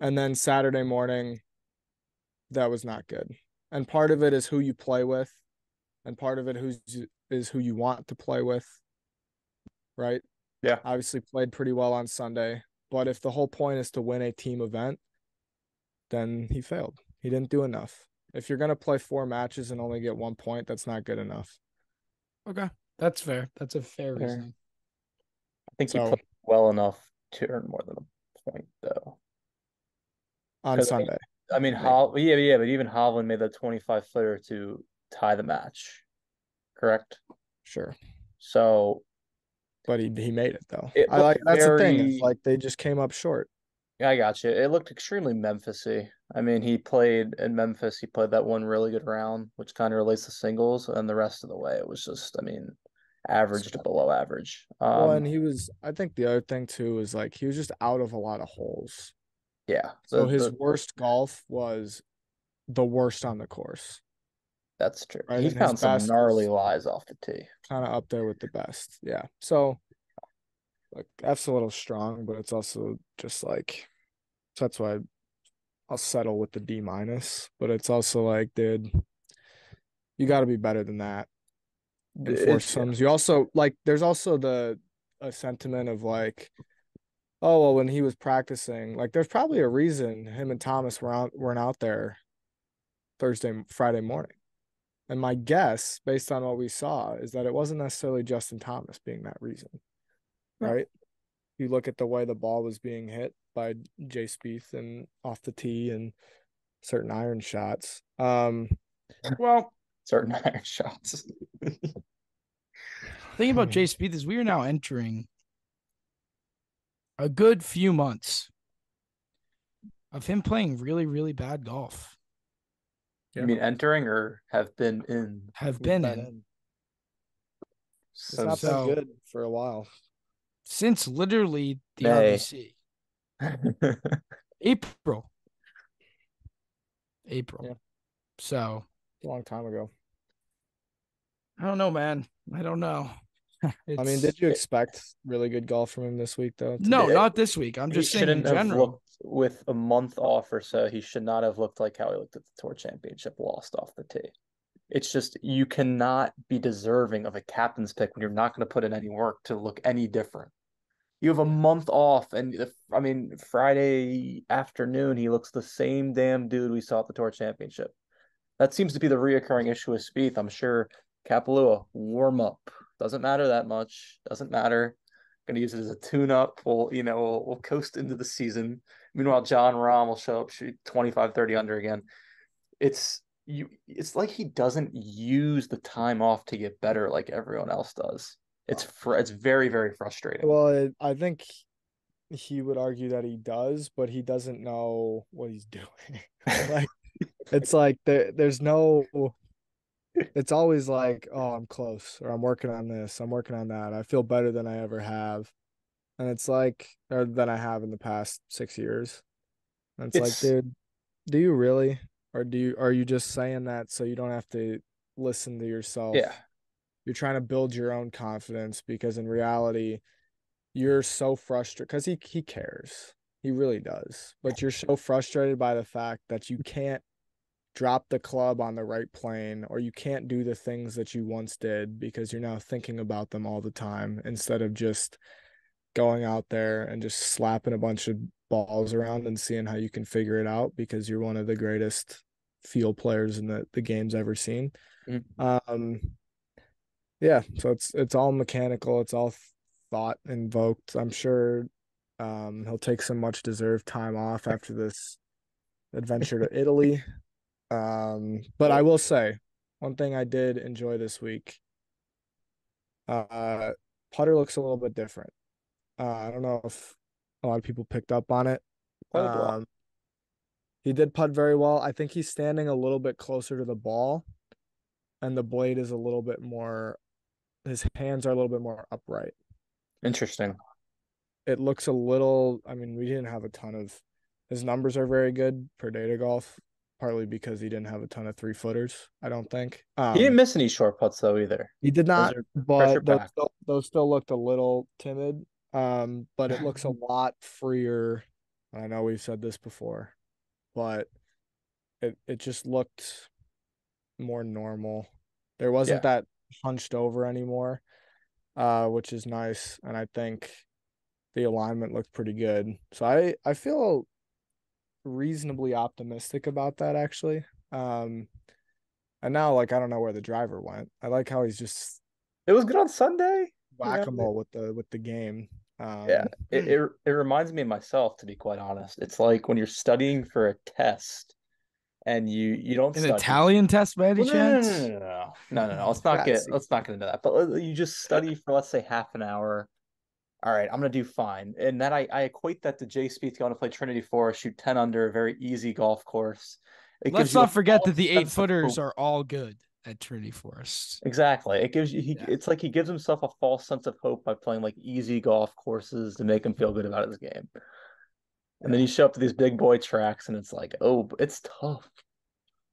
Speaker 4: And then Saturday morning, that was not good. And part of it is who you play with, and part of it is who you want to play with. Right?
Speaker 2: Yeah.
Speaker 4: Obviously played pretty well on Sunday, but if the whole point is to win a team event, then he failed. He didn't do enough. If you're going to play 4 matches and only get 1 point, that's not good enough.
Speaker 3: Okay. That's fair. That's a fair reasoning.
Speaker 2: I think he played well enough to earn more than a point, though.
Speaker 4: On Sunday.
Speaker 2: I mean, but even Hovland made that 25-footer to tie the match, correct?
Speaker 4: Sure.
Speaker 2: So,
Speaker 4: but he made it though. That's the thing. It's like they just came up short.
Speaker 2: Yeah, I got you. It looked extremely Memphis-y. I mean, he played in Memphis. He played that one really good round, which kind of relates to singles, and the rest of the way it was just, I mean, average to below average.
Speaker 4: And I think the other thing too is like he was just out of a lot of holes.
Speaker 2: Yeah.
Speaker 4: So his worst golf was the worst on the course.
Speaker 2: That's true.
Speaker 4: Right?
Speaker 2: He found some gnarly lies off the tee.
Speaker 4: Kind of up there with the best. Yeah. So like F's a little strong, but it's also just like, so that's why I'll settle with the D minus. But it's also like, dude, you got to be better than that in foursomes. You also like, there's also a sentiment of like, oh well, when he was practicing, like there's probably a reason him and Thomas weren't out there Friday morning. And my guess, based on what we saw, is that it wasn't necessarily Justin Thomas being that reason. Right? You look at the way the ball was being hit by Jay Spieth and off the tee and certain iron shots.
Speaker 2: Certain iron shots.
Speaker 3: The thing about Jay Spieth is we are now entering a good few months of him playing really, really bad golf.
Speaker 2: You mean entering or have been in?
Speaker 3: Have been in.
Speaker 4: It's not been good for a while.
Speaker 3: Since literally the RBC. April. Yeah. So.
Speaker 4: A long time ago.
Speaker 3: I don't know, man. I don't know.
Speaker 4: I mean, did you expect really good golf from him this week, though?
Speaker 3: No, not this week. I'm just saying in general.
Speaker 2: With a month off or so, he should not have looked like how he looked at the Tour Championship, lost off the tee. It's just, you cannot be deserving of a captain's pick when you're not going to put in any work to look any different. You have a month off, and Friday afternoon, he looks the same damn dude we saw at the Tour Championship. That seems to be the reoccurring issue with Spieth. I'm sure Kapalua, warm up. Doesn't matter that much. Doesn't matter. Going to use it as a tune-up. We'll coast into the season. Meanwhile, John Rahm will show up, shoot 25, 30 under again. It's like he doesn't use the time off to get better like everyone else does. It's very, very frustrating.
Speaker 4: Well, I think he would argue that he does, but he doesn't know what he's doing. Like, it's like there's no. It's always like, oh, I'm close, or I'm working on this, I'm working on that. I feel better than I ever have, and it's like, or than I have in the past 6 years. And it's like, dude, do you really, or are you just saying that so you don't have to listen to yourself?
Speaker 2: Yeah.
Speaker 4: You're trying to build your own confidence because in reality, you're so frustrated because he cares. He really does. But you're so frustrated by the fact that you can't drop the club on the right plane, or you can't do the things that you once did because you're now thinking about them all the time instead of just going out there and just slapping a bunch of balls around and seeing how you can figure it out because you're one of the greatest field players in the game's ever seen.
Speaker 2: Mm-hmm.
Speaker 4: Yeah, so it's all mechanical, it's all thought invoked. I'm sure he'll take some much deserved time off after this adventure to Italy. But I will say one thing I did enjoy this week. Putter looks a little bit different. I don't know if a lot of people picked up on it.
Speaker 2: Played well.
Speaker 4: He did putt very well. I think he's standing a little bit closer to the ball, and the blade is a little bit more, his hands are a little bit more upright.
Speaker 2: Interesting.
Speaker 4: It looks a little, I mean, we didn't have a ton of, his numbers are very good per data golf, partly because he didn't have a ton of 3-footers, I don't think.
Speaker 2: He didn't miss any short putts though either.
Speaker 4: He did
Speaker 2: Those
Speaker 4: not,
Speaker 2: are pressure
Speaker 4: but
Speaker 2: packed.
Speaker 4: those still looked a little timid. But it looks a lot freer. I know we've said this before, but it just looked more normal. There wasn't that hunched over anymore, which is nice. And I think the alignment looked pretty good. So I feel reasonably optimistic about that actually. And now like I don't know where the driver went. I like how he's just
Speaker 2: It was good on Sunday.
Speaker 4: whack-a-mole with the game.
Speaker 2: It reminds me of myself, to be quite honest. It's like when you're studying for a test and you don't
Speaker 3: An
Speaker 2: study.
Speaker 3: Italian test by any
Speaker 2: Well,
Speaker 3: chance?
Speaker 2: no. Let's not get into that. But you just study for, let's say, half an hour. All right, I'm gonna do fine. And then I equate that to Jay Spieth going to play Trinity Forest, shoot 10 under, a very easy golf course. It
Speaker 3: Let's
Speaker 2: gives you a
Speaker 3: not forget that
Speaker 2: false
Speaker 3: the
Speaker 2: sense of
Speaker 3: 8-footers
Speaker 2: hope.
Speaker 3: are all good at Trinity Forest.
Speaker 2: Exactly. It gives you it's like he gives himself a false sense of hope by playing like easy golf courses to make him feel good about his game. And then you show up to these big boy tracks and it's like, oh, it's tough.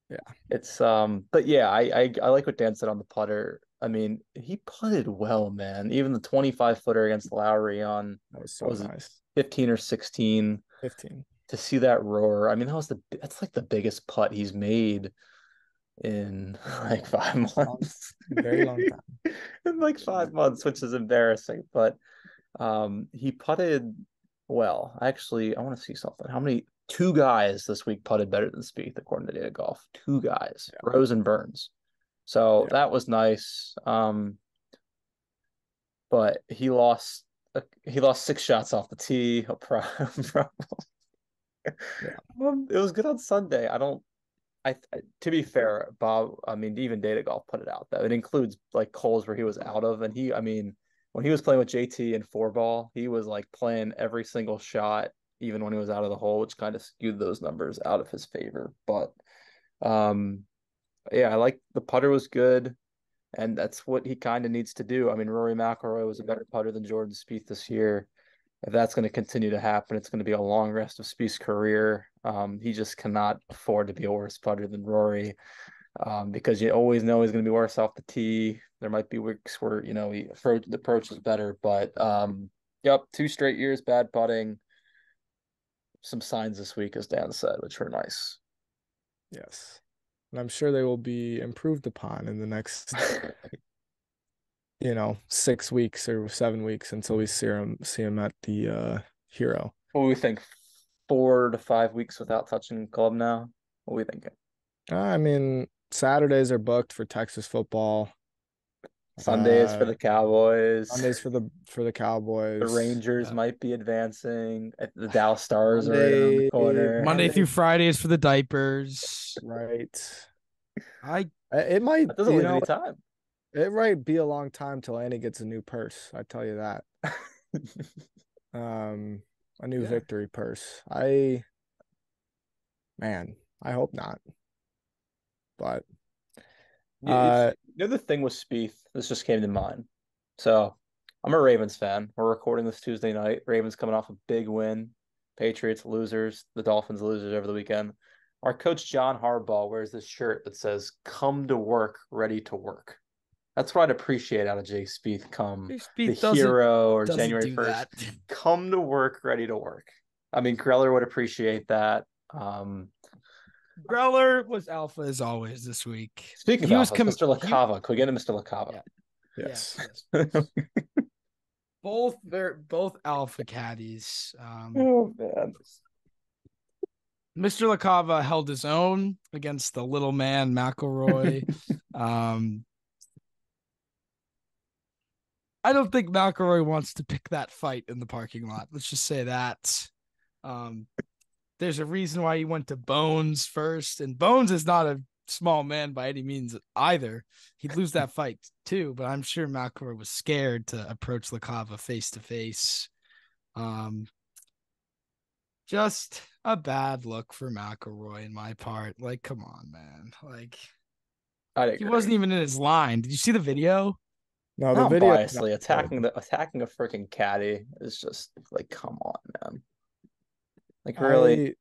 Speaker 4: Yeah.
Speaker 2: It's but yeah, I like what Dan said on the putter. I mean, he putted well, man. Even the 25 footer against Lowry on
Speaker 4: That was so
Speaker 2: what was it,
Speaker 4: nice.
Speaker 2: 15 or 16.
Speaker 4: 15.
Speaker 2: To see that roar. I mean, that's like the biggest putt he's made in like 5 months.
Speaker 4: Very long time.
Speaker 2: In like 5 months, which is embarrassing. But he putted well. Actually, I want to see something. How many two guys this week putted better than Spieth according to Data Golf? Two guys, Rose and Burns. So that was nice. But he lost 6 shots off the tee. A problem. It was good on Sunday. To be fair, Bob, I mean, even Data Golf put it out though. It includes like holes where he was out of, and I mean, when he was playing with JT and 4-ball, he was like playing every single shot, even when he was out of the hole, which kind of skewed those numbers out of his favor. But, yeah, I like the putter was good, and that's what he kind of needs to do. I mean, Rory McIlroy was a better putter than Jordan Spieth this year. If that's going to continue to happen, it's going to be a long rest of Spieth's career. He just cannot afford to be a worse putter than Rory, because you always know he's going to be worse off the tee. There might be weeks where the approach is better, but 2 straight years bad putting. Some signs this week, as Dan said, which were nice.
Speaker 4: Yes, and I'm sure they will be improved upon in the next 6 weeks or 7 weeks until we see him at the Hero.
Speaker 2: What do we think? 4 to 5 weeks without touching the club now? What are we thinking?
Speaker 4: I mean, Saturdays are booked for Texas football.
Speaker 2: Sundays for the Cowboys.
Speaker 4: Sundays for the Cowboys.
Speaker 2: The Rangers might be advancing. The Dallas Stars are right around the corner.
Speaker 3: Monday through Friday is for the diapers.
Speaker 4: Right.
Speaker 2: It might. That doesn't leave any time.
Speaker 4: It might be a long time till Annie gets a new purse. I tell you that. A new victory purse. I hope not. But
Speaker 2: the thing with Spieth, this just came to mind. So I'm a Ravens fan. We're recording this Tuesday night. Ravens coming off a big win. Patriots losers. The Dolphins losers over the weekend. Our coach John Harbaugh wears this shirt that says "Come to work, ready to work." That's what I'd appreciate out of Jay Spieth come the Hero or January 1st. Come to work, ready to work. I mean, Greller would appreciate that.
Speaker 3: Greller was alpha as always this week.
Speaker 2: Speaking of alphas, Mr. LaCava. Can we get to Mr. LaCava?
Speaker 3: Yeah.
Speaker 4: Yes.
Speaker 3: Yes. Both alpha caddies.
Speaker 2: Oh man.
Speaker 3: Mr. LaCava held his own against the little man McIlroy. I don't think McIlroy wants to pick that fight in the parking lot. Let's just say that. There's a reason why he went to Bones first, and Bones is not a small man by any means either. He'd lose that fight too, but I'm sure McIlroy was scared to approach LaCava face to face. Just a bad look for McIlroy in my part. Like, come on, man. Like, he wasn't even in his line. Did you see the video?
Speaker 4: No, the video
Speaker 2: biasly attacking a freaking caddy is just like, come on, man. Like, really?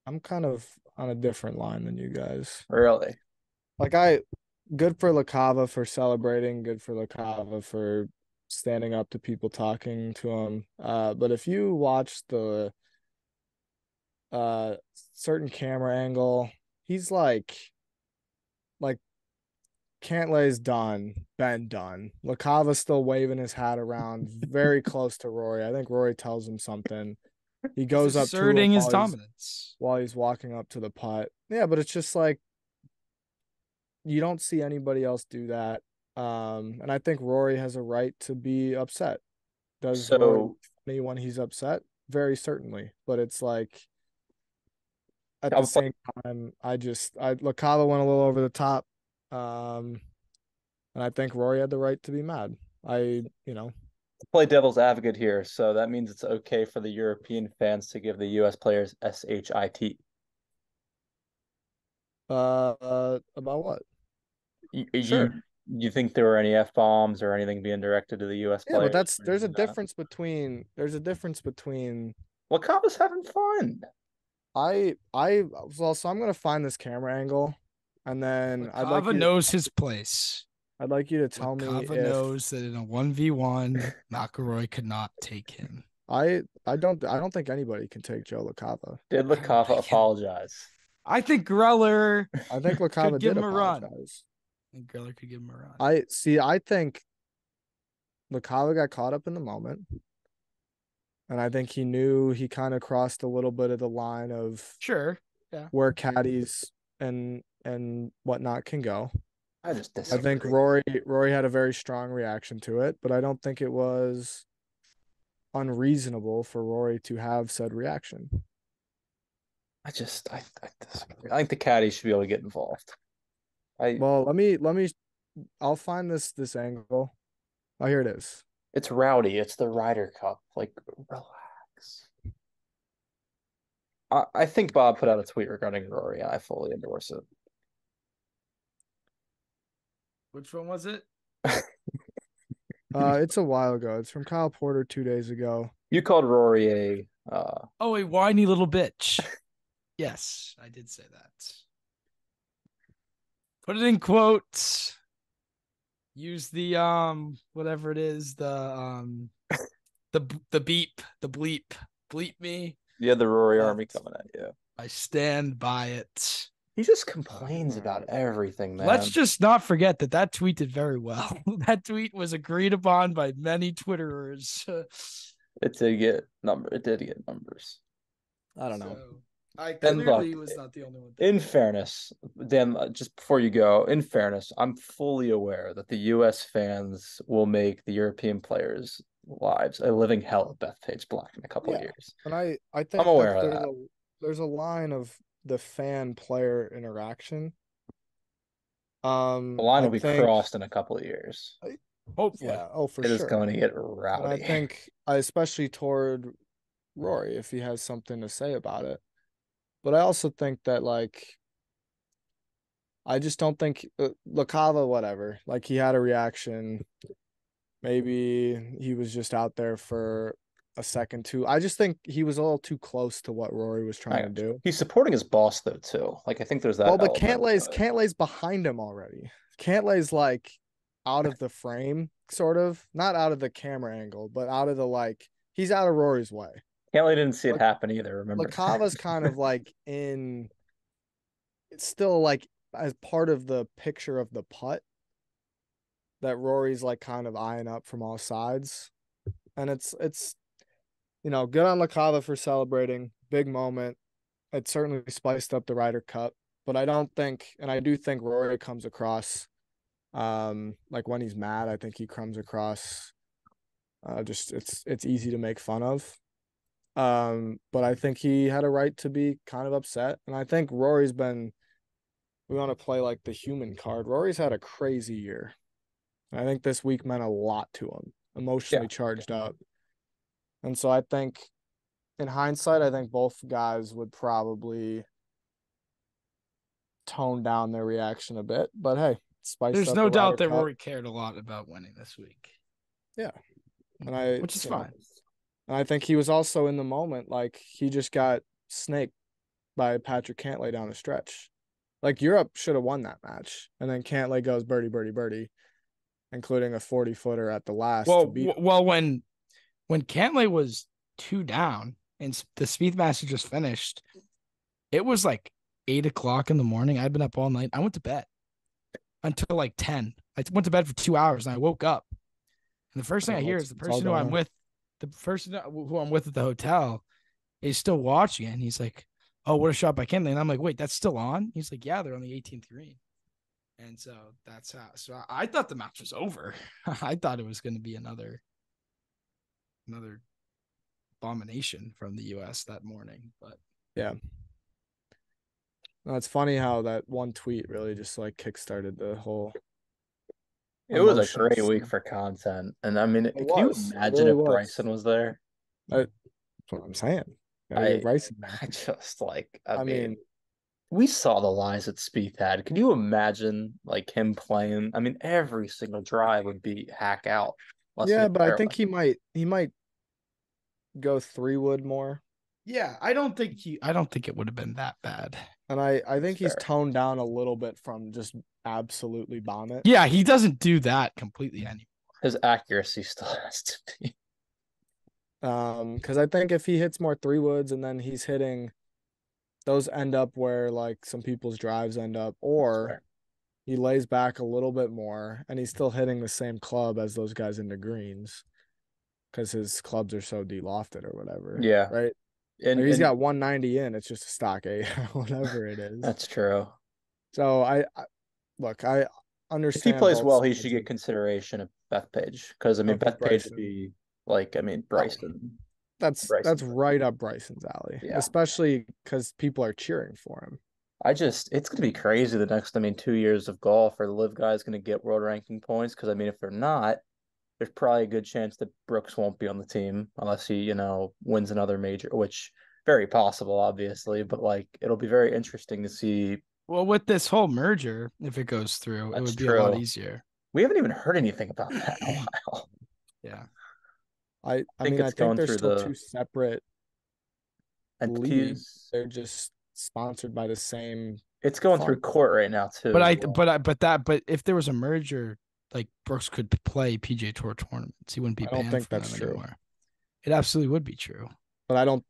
Speaker 4: I'm kind of on a different line than you guys.
Speaker 2: Really?
Speaker 4: Like, good for LaCava for celebrating, good for LaCava for standing up to people talking to him. But if you watch the certain camera angle, he's like Cantlay's done, Ben done. LaCava's still waving his hat around, very close to Rory. I think Rory tells him something. He goes up to him
Speaker 3: his dominance
Speaker 4: while he's walking up to the putt. Yeah, but it's just like you don't see anybody else do that. And I think Rory has a right to be upset. Does Rory funny when he's upset? Very certainly. But it's like at the same time, LaCava went a little over the top. And I think Rory had the right to be mad.
Speaker 2: Play devil's advocate here, so that means it's okay for the European fans to give the U.S. players SHIT.
Speaker 4: About what?
Speaker 2: You think there were any F-bombs or anything being directed to the U.S. players?
Speaker 4: Yeah, but there's a difference between
Speaker 2: LaCava's having fun.
Speaker 4: So I'm gonna find this camera angle, and then
Speaker 3: LaCava knows his place.
Speaker 4: I'd like you to tell me if
Speaker 3: LaCava knows that in a 1v1, McIlroy could not take him.
Speaker 4: I don't think anybody can take Joe LaCava.
Speaker 2: Did LaCava apologize?
Speaker 3: I think Greller.
Speaker 4: I think LaCava
Speaker 3: did
Speaker 4: him a
Speaker 3: run.
Speaker 4: I
Speaker 3: think Greller could give him a run.
Speaker 4: I think LaCava got caught up in the moment, and I think he knew he kind of crossed a little bit of the line of where caddies and whatnot can go.
Speaker 2: I just disagree.
Speaker 4: I think Rory had a very strong reaction to it, but I don't think it was unreasonable for Rory to have said reaction.
Speaker 2: I disagree. I think the caddy should be able to get involved.
Speaker 4: I'll find this angle. Oh, here it is.
Speaker 2: It's rowdy. It's the Ryder Cup. Like, relax. I think Bob put out a tweet regarding Rory, and I fully endorse it.
Speaker 3: Which one was it?
Speaker 4: It's a while ago. It's from Kyle Porter 2 days ago.
Speaker 2: You called Rory a
Speaker 3: whiny little bitch. Yes, I did say that. Put it in quotes. Use the whatever it is, the beep, the bleep me.
Speaker 2: Yeah, the Rory army coming at you.
Speaker 3: I stand by it.
Speaker 2: He just complains about everything, man.
Speaker 3: Let's just not forget that tweet did very well. That tweet was agreed upon by many Twitterers.
Speaker 2: It did get numbers.
Speaker 4: I don't know.
Speaker 3: I clearly was not the only one.
Speaker 2: In fairness, Dan, just before you go, in fairness, I'm fully aware that the U.S. fans will make the European players' lives a living hell at Bethpage Black in a couple of years.
Speaker 4: And I think
Speaker 2: I'm aware of that.
Speaker 4: There's a line of the fan-player interaction.
Speaker 2: The line will be crossed in a couple of years.
Speaker 3: Hopefully.
Speaker 4: Yeah. Oh, for
Speaker 2: sure. It is going to get rowdy.
Speaker 4: And I think, especially toward Rory, if he has something to say about it. But I also think that, I just don't think LaCava, whatever. Like, he had a reaction. Maybe he was just out there for a second too. I just think he was a little too close to what Rory was trying to do.
Speaker 2: He's supporting his boss though too. Like, I think there's that.
Speaker 4: Well, but Cantlay's behind him already. Cantlay's out of the frame, sort of. Not out of the camera angle, but out of the he's out of Rory's way.
Speaker 2: Cantlay didn't see it happen either. Remember,
Speaker 4: LaCava's kind of in it's still like as part of the picture of the putt that Rory's like kind of eyeing up from all sides. And it's good on LaCava for celebrating. Big moment. It certainly spiced up the Ryder Cup, but I do think Rory comes across like when he's mad, I think he comes across just it's easy to make fun of. But I think he had a right to be kind of upset. And I think we want to play like the human card. Rory's had a crazy year. I think this week meant a lot to him, emotionally charged up. And so I think in hindsight, I think both guys would probably tone down their reaction a bit. But hey,
Speaker 3: There's no doubt that Rory cared a lot about winning this week.
Speaker 4: Yeah.
Speaker 3: Which is fine.
Speaker 4: And I think he was also in the moment, like he just got snaked by Patrick Cantlay down the stretch. Like Europe should have won that match. And then Cantlay goes birdie, birdie, birdie, including a 40-footer at the last.
Speaker 3: Well, when Cantlay was 2 down and the Spieth match had just finished, it was like 8:00 in the morning. I'd been up all night. I went to bed until like 10. I went to bed for 2 hours and I woke up. And the first thing I hear is the person who I'm with at the hotel is still watching it. And he's like, "Oh, what a shot by Cantlay." And I'm like, "Wait, that's still on?" He's like, "Yeah, they're on the 18th green." And so that's how. So I thought the match was over. I thought it was going to be another abomination from the U.S. that morning. But
Speaker 4: yeah, no, it's funny how that one tweet really just like kickstarted the whole.
Speaker 2: It was a great week for content, and I mean, can you imagine if Bryson was there?
Speaker 4: That's what I'm saying.
Speaker 2: I mean, we saw the lines that Spieth had. Can you imagine like him playing? I mean, every single drive would be hack out.
Speaker 4: Yeah, but I think he might go 3-wood more.
Speaker 3: Yeah, I don't think it would have been that bad.
Speaker 4: And I think he's toned down a little bit from just absolutely bomb it.
Speaker 3: Yeah, he doesn't do that completely anymore.
Speaker 2: His accuracy still has to be.
Speaker 4: Because I think if he hits more 3-woods and then he's hitting, those end up where like some people's drives end up, or he lays back a little bit more and he's still hitting the same club as those guys in the greens because his clubs are so delofted or whatever.
Speaker 2: Yeah.
Speaker 4: Right. And he's got 190 in. It's just a stock 8, whatever it is.
Speaker 2: That's true.
Speaker 4: So I understand.
Speaker 2: If he plays well, he should get consideration at Bethpage because I mean Bethpage would be like Bryson.
Speaker 4: That's right up Bryson's alley, especially because people are cheering for him.
Speaker 2: It's going to be crazy the next 2 years of golf. Or the Live guy is going to get world ranking points because I mean if they're not, there's probably a good chance that Brooks won't be on the team unless he, wins another major, which very possible, obviously. But like, it'll be very interesting to see.
Speaker 3: Well, with this whole merger, if it goes through, it would be a lot easier.
Speaker 2: We haven't even heard anything about that in a while.
Speaker 3: Yeah.
Speaker 4: I think they're still 2 separate leagues. They're just sponsored by the same.
Speaker 2: It's going through court right now too.
Speaker 3: But if there was a merger, like Brooks could play PGA Tour tournaments. He wouldn't be banned. I don't think that's true. Anymore. It absolutely would be true.
Speaker 4: But I don't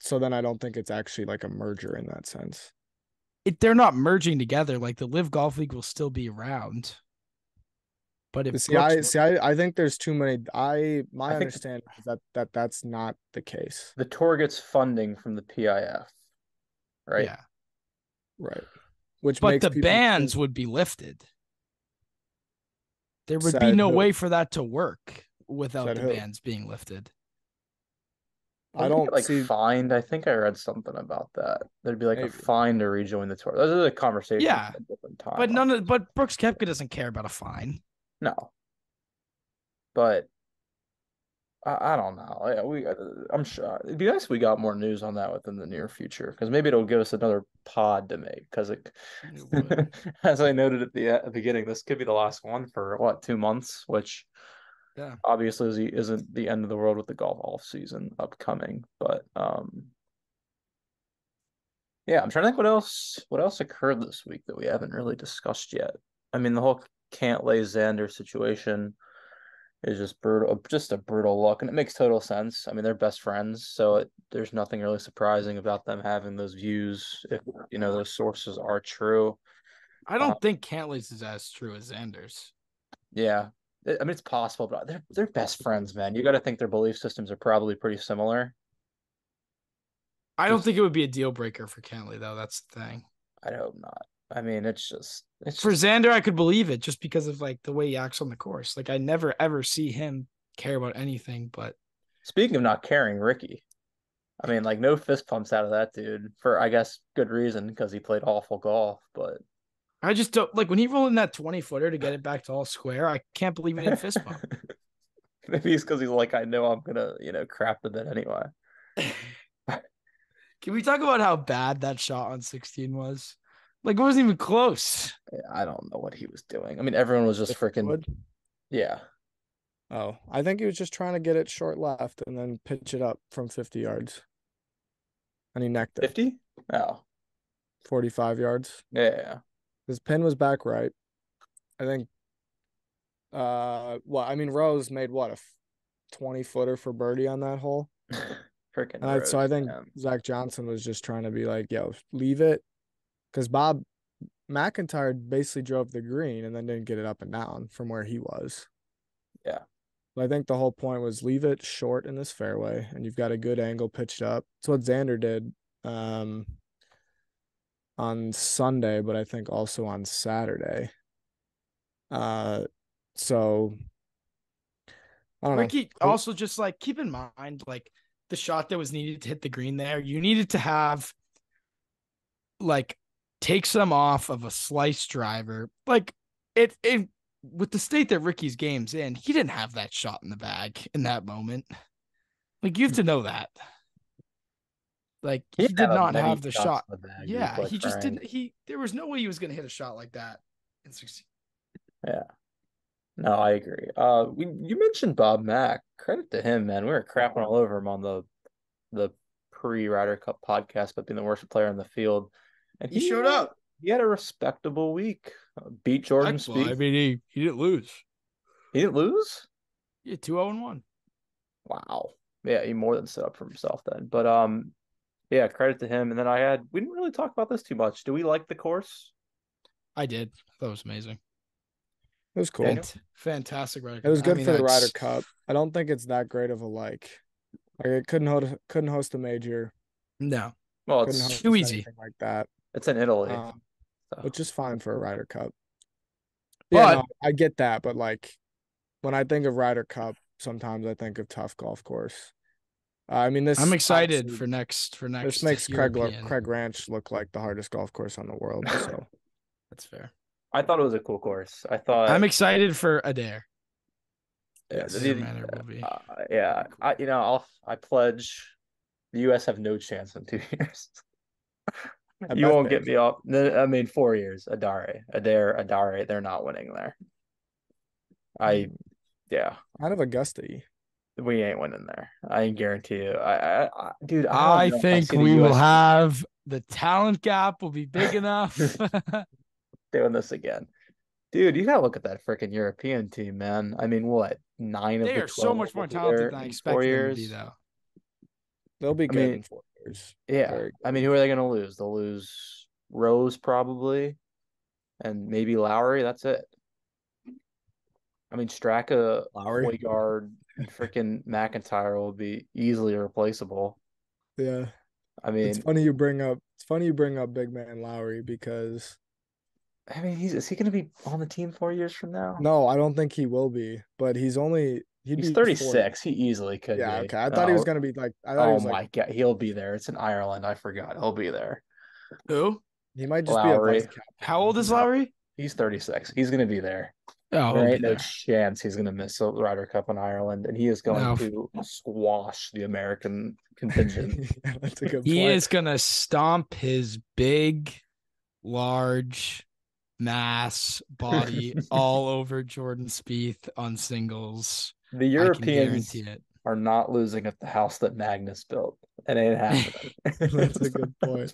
Speaker 4: think it's actually like a merger in that sense.
Speaker 3: They're not merging together. Like the Live Golf League will still be around. But if
Speaker 4: I think there's too many. My understanding is that's not the case.
Speaker 2: The tour gets funding from the PIF, right?
Speaker 3: Yeah,
Speaker 4: right.
Speaker 3: But the bans would be lifted. There would be no way for that to work without the bans being lifted.
Speaker 2: I don't fined. I think I read something about that. There'd be a fine to rejoin the tour. Those are the conversations.
Speaker 3: Yeah, at different time. But Brooks Koepka doesn't care about a fine.
Speaker 2: No, but I don't know. I'm sure it'd be nice if we got more news on that within the near future because maybe it'll give us another pod to make. Because as I noted at the beginning, this could be the last one for 2 months, which obviously isn't the end of the world with the golf off season upcoming. But I'm trying to think what else occurred this week that we haven't really discussed yet. I mean, the whole Cantlay Xander situation. is just brutal, just a brutal look, and it makes total sense. I mean, they're best friends, so there's nothing really surprising about them having those views if those sources are true.
Speaker 3: I don't think Cantley's is as true as Xander's.
Speaker 2: Yeah, I mean it's possible, but they're best friends, man. You got to think their belief systems are probably pretty similar.
Speaker 3: I don't think it would be a deal breaker for Cantley though. That's the thing.
Speaker 2: I hope not. I mean, it's
Speaker 3: For
Speaker 2: just
Speaker 3: Xander, I could believe it just because of like the way he acts on the course. Like I never ever see him care about anything. But
Speaker 2: speaking of not caring, Ricky. I mean, like no fist pumps out of that dude for I guess good reason because he played awful golf, but
Speaker 3: I just don't like when he rolled in that 20-footer to get it back to all square. I can't believe he didn't fist bump.
Speaker 2: maybe it's because he's like, I know I'm gonna, crap the bit anyway.
Speaker 3: Can we talk about how bad that shot on 16 was? Like it wasn't even close.
Speaker 2: I don't know what he was doing. I mean, everyone was just freaking, yeah.
Speaker 4: Oh, I think he was just trying to get it short left and then pitch it up from 50 yards. And he necked it.
Speaker 2: 50? Oh.
Speaker 4: 45 yards.
Speaker 2: Yeah.
Speaker 4: His pin was back right. I think Rose made what a 20-footer for birdie on that hole.
Speaker 2: Freaking
Speaker 4: Rose, so I think Zach Johnson was just trying to be like, yo, leave it. Because Bob McIntyre basically drove the green and then didn't get it up and down from where he was.
Speaker 2: Yeah.
Speaker 4: But I think the whole point was leave it short in this fairway and you've got a good angle pitched up. That's what Xander did on Sunday, but I think also on Saturday. So I don't know.
Speaker 3: Ricky also just like keep in mind like the shot that was needed to hit the green there. You needed to have like take some off of a slice driver. Like it with the state that Ricky's game's in, he didn't have that shot in the bag in that moment. Like you have to know that. Like he did not have the shot. Yeah, he just didn't. There was no way he was going to hit a shot like that in 16.
Speaker 2: Yeah. No, I agree. You mentioned Bob Mack. Credit to him, man. We were crapping all over him on the pre-Ryder Cup podcast, but being the worst player in the field. And
Speaker 3: he showed up.
Speaker 2: He had a respectable week. Beat Jordan Spieth.
Speaker 3: I mean, he didn't lose.
Speaker 2: He didn't lose?
Speaker 3: Yeah, 2-0-1.
Speaker 2: Wow. Yeah, he more than stood up for himself then. But yeah, credit to him. And then we didn't really talk about this too much. Do we like the course?
Speaker 3: I did. I thought it was amazing.
Speaker 4: It was cool.
Speaker 3: Fantastic Ryder Cup.
Speaker 4: It was good for the Ryder Cup. I don't think it's that great of a like it couldn't host a major.
Speaker 3: No.
Speaker 2: Well, it's
Speaker 3: too easy
Speaker 4: like that.
Speaker 2: It's in Italy,
Speaker 4: which is fine for a Ryder Cup.
Speaker 3: But
Speaker 4: yeah, no, I get that, but like when I think of Ryder Cup, sometimes I think of tough golf course. I mean, I'm
Speaker 3: excited for next.
Speaker 4: This makes Craig Ranch look like the hardest golf course on the world. So
Speaker 3: that's fair.
Speaker 2: I thought it was a cool course. I'm
Speaker 3: excited for Adair.
Speaker 2: Yeah, I pledge the U.S. have no chance in 2 years. You won't get me off. I mean, 4 years. Adair, they're not winning there. Out
Speaker 4: of Augusta.
Speaker 2: We ain't winning there. I guarantee you. Dude,
Speaker 3: I think we will have the talent gap will be big enough.
Speaker 2: Doing this again. Dude, you gotta look at that freaking European team, man. I mean, what? 9 of the 12
Speaker 3: are so much more talented than I expected them to be, though.
Speaker 4: They'll be good in 4 years.
Speaker 2: Yeah. I mean, who are they gonna lose? They'll lose Rose probably, and maybe Lowry. That's it. I mean, Straka, Højgaard, freaking McIntyre will be easily replaceable.
Speaker 4: Yeah.
Speaker 2: I mean,
Speaker 4: it's funny you bring up big man Lowry because
Speaker 2: I mean, is he going to be on the team 4 years from now?
Speaker 4: No, I don't think he will be. But he's
Speaker 2: 36. 40. He easily could.
Speaker 4: Yeah,
Speaker 2: be.
Speaker 4: Okay. I thought he was going to be like.
Speaker 2: My God, he'll be there. It's in Ireland. I forgot. He'll be there.
Speaker 3: Who?
Speaker 4: He might just
Speaker 2: Lowry.
Speaker 4: be a vice captain.
Speaker 3: How old is Lowry?
Speaker 2: He's 36. He's going to be there.
Speaker 3: Oh,
Speaker 2: there ain't no chance he's going to miss the Ryder Cup in Ireland, and he is going to squash the American contingent.
Speaker 4: That's a good point.
Speaker 3: He is going to stomp his big, large mass body all over Jordan Spieth on singles.
Speaker 2: The Europeans are not losing at the house that Magnus built. It ain't happening.
Speaker 4: That's a good point.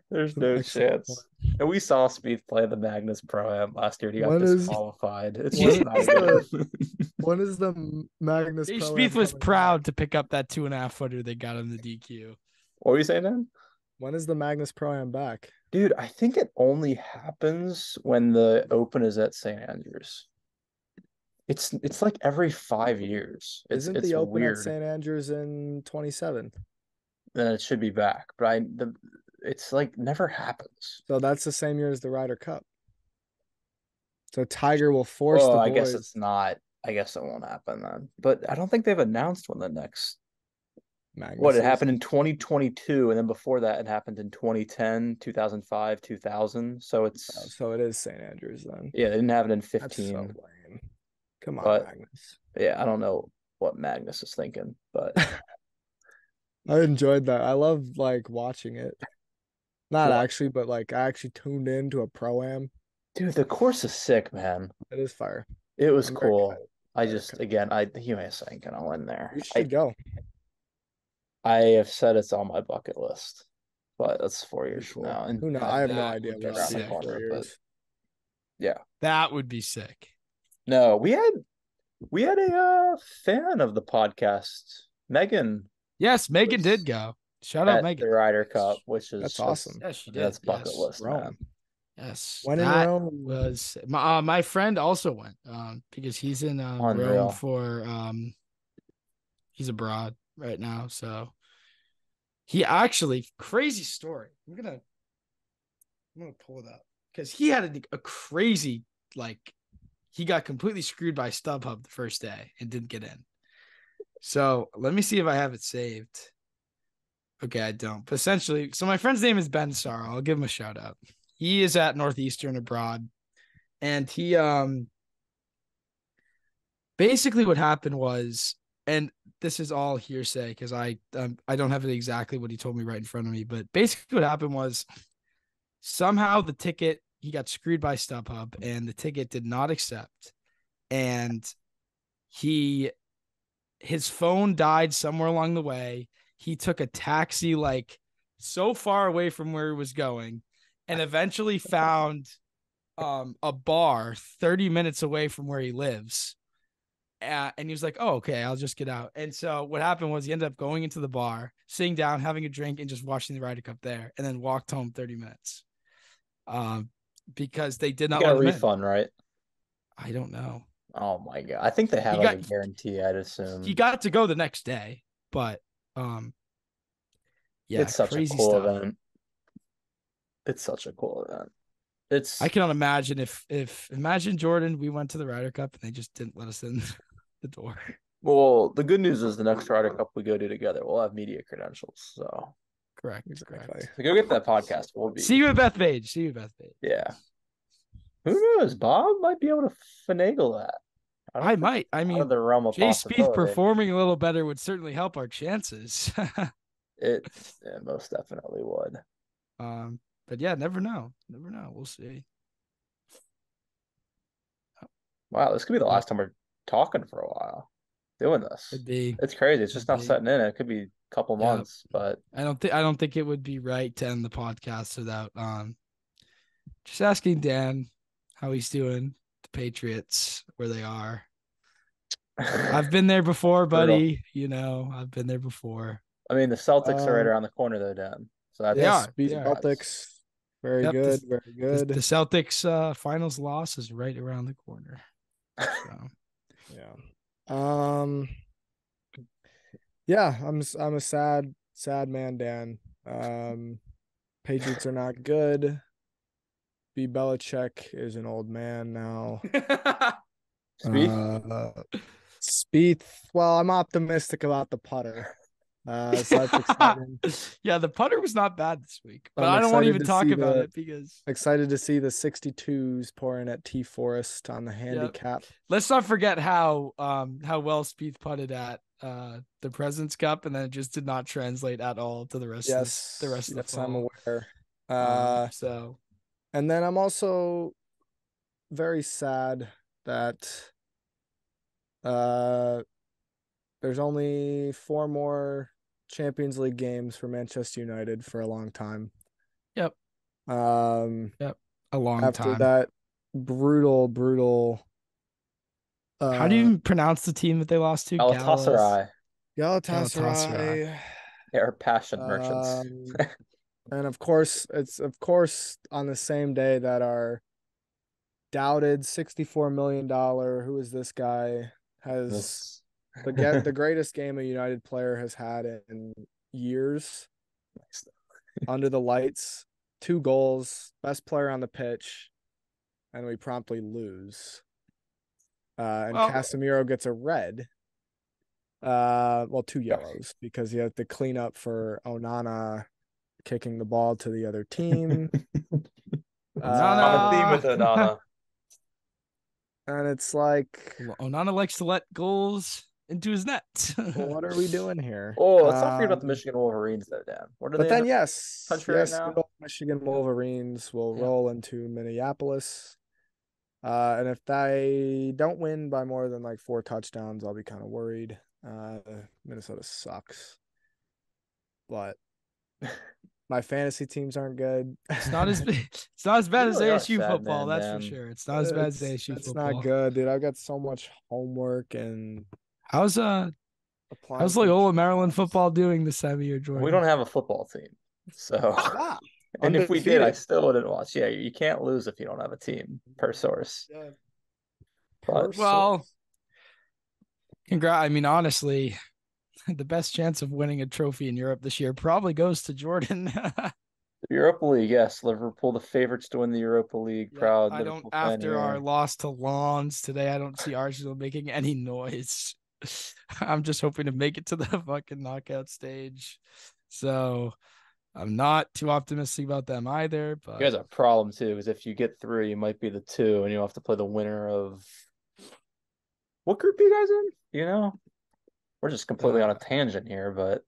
Speaker 2: There's no chance. And we saw Spieth play the Magnus Pro-Am last year. He got disqualified. It's just not good.
Speaker 4: When is the Magnus
Speaker 3: Dave
Speaker 4: Pro-Am
Speaker 3: Spieth was
Speaker 4: coming
Speaker 3: proud
Speaker 4: back?
Speaker 3: to pick up that 2.5 footer they got on the DQ.
Speaker 2: What were you saying, Dan?
Speaker 4: When is the Magnus Pro-Am back?
Speaker 2: Dude, I think it only happens when the Open is at St. Andrews. It's like every 5 years. It's
Speaker 4: Isn't the Open
Speaker 2: weird.
Speaker 4: at St. Andrews in 27?
Speaker 2: Then it should be back, but it's like never happens.
Speaker 4: So that's the same year as the Ryder Cup. So Tiger will force the boys.
Speaker 2: I guess it's not. I guess it won't happen then. But I don't think they've announced when the next.
Speaker 4: Magnus
Speaker 2: It happened in 2022, and then before that, it happened in 2010, 2005, 2000. So it's.
Speaker 4: So it is St. Andrews then.
Speaker 2: Yeah, they didn't have it in
Speaker 4: That's
Speaker 2: 15.
Speaker 4: so lame. Come on,
Speaker 2: But-
Speaker 4: Magnus.
Speaker 2: Yeah, I don't know what Magnus is thinking, but
Speaker 4: I enjoyed that. I love like watching it. Not
Speaker 2: What?
Speaker 4: actually, but like I actually tuned into a Pro-Am.
Speaker 2: dude, the course is sick, man.
Speaker 4: It is fire.
Speaker 2: It was
Speaker 4: I'm very
Speaker 2: cool.
Speaker 4: excited.
Speaker 2: I
Speaker 4: Very
Speaker 2: just
Speaker 4: excited.
Speaker 2: again, the UMass ain't gonna win there.
Speaker 4: You should go.
Speaker 2: I have said it's on my bucket list, but that's 4 years from
Speaker 4: Cool.
Speaker 2: now. And
Speaker 4: Who knows? I have no
Speaker 3: that
Speaker 4: idea
Speaker 3: would be
Speaker 4: what I'll
Speaker 3: sick.
Speaker 4: do in 4
Speaker 2: But
Speaker 4: years.
Speaker 2: yeah,
Speaker 3: That would be sick.
Speaker 2: no, we had a fan of the podcast, Megan,
Speaker 3: Yes, Megan
Speaker 2: Was
Speaker 3: did go. Shout out
Speaker 2: at
Speaker 3: Megan.
Speaker 2: the Ryder Cup, which is
Speaker 4: That's awesome.
Speaker 3: Yes, she did.
Speaker 2: That's bucket
Speaker 3: Yes.
Speaker 2: list,
Speaker 4: Rome.
Speaker 2: man.
Speaker 3: Yes.
Speaker 4: When in
Speaker 3: that
Speaker 4: Rome?
Speaker 3: was my friend also went because he's in
Speaker 2: Unreal.
Speaker 3: Rome for he's abroad right now. So he actually crazy story. I'm gonna pull it up because he had a crazy he got completely screwed by StubHub the first day and didn't get in. So let me see if I have it saved. Okay, I don't. But essentially, so my friend's name is Ben Sarr. I'll give him a shout out. He is at Northeastern abroad, and he basically what happened was, and this is all hearsay because I don't have it exactly what he told me right in front of me, but basically what happened was somehow the ticket, he got screwed by StubHub and the ticket did not accept, and his phone died somewhere along the way. He took a taxi so far away from where he was going and eventually found a bar 30 minutes away from where he lives. And he was like, oh, okay, I'll just get out. And so what happened was he ended up going into the bar, sitting down, having a drink, and just watching the Ryder Cup there, and then walked home 30 minutes. Because they did not
Speaker 2: You got a
Speaker 3: let him in.
Speaker 2: refund, right?
Speaker 3: I don't know.
Speaker 2: Oh my god! I think they have a guarantee. I'd assume
Speaker 3: He got to go the next day, but yeah,
Speaker 2: it's such a
Speaker 3: crazy
Speaker 2: cool
Speaker 3: stuff.
Speaker 2: event. It's such a cool event.
Speaker 3: I cannot imagine if imagine Jordan, we went to the Ryder Cup and they just didn't let us in the door.
Speaker 2: Well, the good news is the next Ryder Cup we go to together, we'll have media credentials. So
Speaker 3: Correct.
Speaker 2: So go get that podcast. We'll be
Speaker 3: See you at Bethpage.
Speaker 2: Yeah. Who knows? Bob might be able to finagle that.
Speaker 3: I might. I mean,
Speaker 2: the realm of
Speaker 3: Jay Spieth
Speaker 2: possibility.
Speaker 3: performing a little better would certainly help our chances.
Speaker 2: It most definitely would.
Speaker 3: But yeah, never know. We'll see.
Speaker 2: Wow, this could be the last time we're talking for a while. Doing this.
Speaker 3: Could be.
Speaker 2: It's crazy. It's just not setting in. It could be a couple months, but
Speaker 3: I don't think it would be right to end the podcast without just asking Dan how he's doing, the Patriots, where they are. I've been there before, buddy. I've been there before.
Speaker 2: I mean, the Celtics are right around the corner, though, Dan. So that's
Speaker 4: Celtics, very good, very good.
Speaker 3: The Celtics finals loss is right around the corner. So.
Speaker 4: Yeah. I'm a sad man, Dan. Patriots are not good. B. Belichick is an old man now. Spieth. Well, I'm optimistic about the putter. So that's exciting.
Speaker 3: Yeah, the putter was not bad this week, but I don't want to even talk about it because
Speaker 4: excited to see the 62s pouring at T Forest on the handicap.
Speaker 3: Let's not forget how well Spieth putted at the President's Cup, and then it just did not translate at all to the rest. Of the fall.
Speaker 4: I'm aware.
Speaker 3: So,
Speaker 4: and then I'm also very sad that there's only 4 more Champions League games for Manchester United for a long time.
Speaker 3: Yep.
Speaker 4: Um,
Speaker 3: Yep. A long
Speaker 4: after
Speaker 3: time.
Speaker 4: that, brutal.
Speaker 3: How do you pronounce the team that they lost to?
Speaker 2: Galatasaray.
Speaker 4: Galatasaray.
Speaker 2: They are passion merchants.
Speaker 4: And of course, it's on the same day that our doubted $64 million, who is this guy, has the greatest game a United player has had in years. Under the lights, 2 goals, best player on the pitch, and we promptly lose. And Casemiro gets a red. 2 yellows because he had to clean up for Onana kicking the ball to the other team.
Speaker 2: On a theme with Onana.
Speaker 4: And it's like,
Speaker 3: Onana likes to let goals into his net.
Speaker 4: what are we doing here?
Speaker 2: Oh, let's not forget about the Michigan Wolverines, though, Dan. What are
Speaker 4: but
Speaker 2: they?
Speaker 4: Then yes,
Speaker 2: right now?
Speaker 4: good old Michigan Wolverines will roll into Minneapolis. And if they don't win by more than like 4 touchdowns, I'll be kind of worried. Minnesota sucks, but my fantasy teams aren't good.
Speaker 3: It's not as bad as ASU football, that's for sure. It's not as bad as ASU football.
Speaker 4: It's not good, dude. I've got so much homework and
Speaker 3: how's Loyola Maryland football doing this time of year, Jordan?
Speaker 2: We don't have a football team, so and if we did, I still wouldn't watch. Yeah, you can't lose if you don't have a team, per source.
Speaker 4: Yeah.
Speaker 3: I mean, honestly, the best chance of winning a trophy in Europe this year probably goes to Jordan.
Speaker 2: Europa League, yes. Liverpool, the favorites to win the Europa League.
Speaker 3: Yeah,
Speaker 2: proud.
Speaker 3: I
Speaker 2: Liverpool
Speaker 3: don't. After our loss to Lens today, I don't see Arsenal making any noise. I'm just hoping to make it to the fucking knockout stage. So I'm not too optimistic about them either. But
Speaker 2: you guys have a problem too, because if you get through, you might be the 2, and you'll have to play the winner of what group are you guys in? You know, we're just completely on a tangent here, but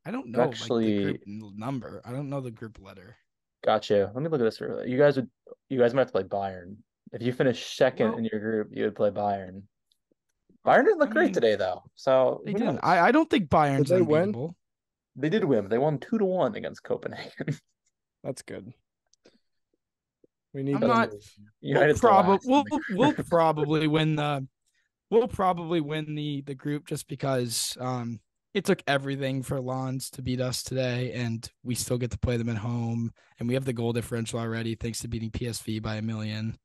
Speaker 3: I don't know actually like the group number. I don't know the group letter.
Speaker 2: Gotcha. Let me look at this. You guys might have to play Bayern. If you finish second in your group, you would play Bayern. Bayern didn't look great today, though. So
Speaker 3: they didn't. I don't think Bayern's unbeatable.
Speaker 4: Win?
Speaker 2: They did win. They won 2-1 against Copenhagen.
Speaker 4: That's good. We need.
Speaker 2: United.
Speaker 3: We'll probably win the. We'll probably win the group just because it took everything for Lens to beat us today, and we still get to play them at home, and we have the goal differential already thanks to beating PSV by 1 million.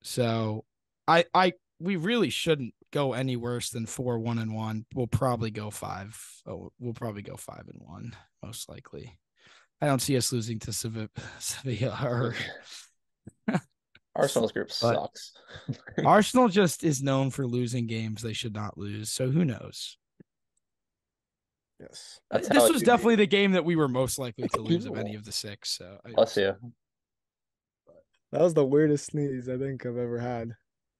Speaker 3: So we really shouldn't go any worse than 4-1-1. We'll probably go 5. We'll probably go 5-1 most likely. I don't see us losing to Sevilla or.
Speaker 2: Arsenal's group sucks.
Speaker 3: Arsenal just is known for losing games they should not lose. So who knows?
Speaker 4: Yes.
Speaker 3: This was definitely the game that we were most likely to lose of any of the 6. So
Speaker 2: bless you.
Speaker 4: That was the weirdest sneeze I think I've ever had.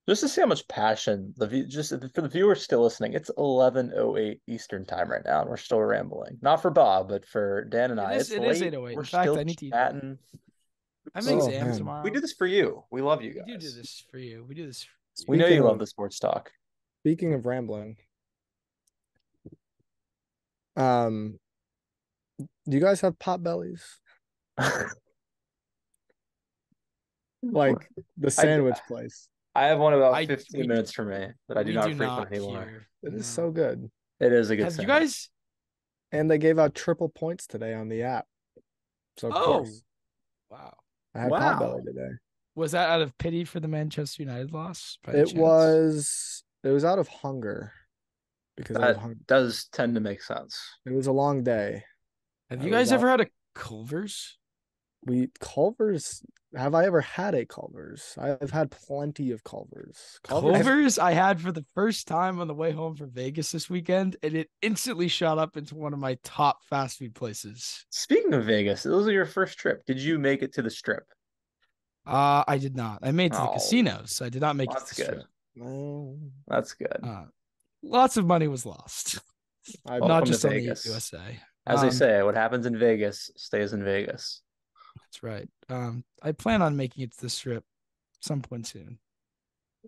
Speaker 2: Just to see how much passion just for the viewers still listening, it's 11:08 Eastern time right now, and we're still rambling. Not for Bob, but for Dan and I.
Speaker 3: It is 8:08.
Speaker 2: We're
Speaker 3: in fact,
Speaker 2: still
Speaker 3: I need to.
Speaker 2: chatting.
Speaker 3: I have exams tomorrow.
Speaker 2: We do this for you. We love you guys.
Speaker 3: We do this for you. We do this.
Speaker 2: We know you love the sports talk.
Speaker 4: Speaking of rambling, do you guys have pot bellies? Like the sandwich place.
Speaker 2: I have one about 15 minutes from me that I do not frequent anymore.
Speaker 4: It is so good.
Speaker 2: It is a good
Speaker 3: Have
Speaker 2: sandwich.
Speaker 3: you guys?
Speaker 4: And they gave out triple points today on the app. So of course.
Speaker 3: Wow.
Speaker 4: I had Potbelly today.
Speaker 3: Was that out of pity for the Manchester United loss?
Speaker 4: It was out of hunger. Because
Speaker 2: that does tend to make sense.
Speaker 4: It was a long day.
Speaker 3: Have you guys ever had a Culver's?
Speaker 4: Culver's. Have I ever had a Culver's? I've had plenty of Culver's.
Speaker 3: Culver's I had for the first time on the way home from Vegas this weekend, and it instantly shot up into one of my top fast food places.
Speaker 2: Speaking of Vegas, those are your first trip. Did you make it to the Strip?
Speaker 3: I did not. I made it to the casinos. I did not make it to the Strip.
Speaker 2: That's good.
Speaker 3: Lots of money was lost. Not just on the USA.
Speaker 2: As they say, what happens in Vegas stays in Vegas.
Speaker 3: That's right. I plan on making it to the Strip some point soon.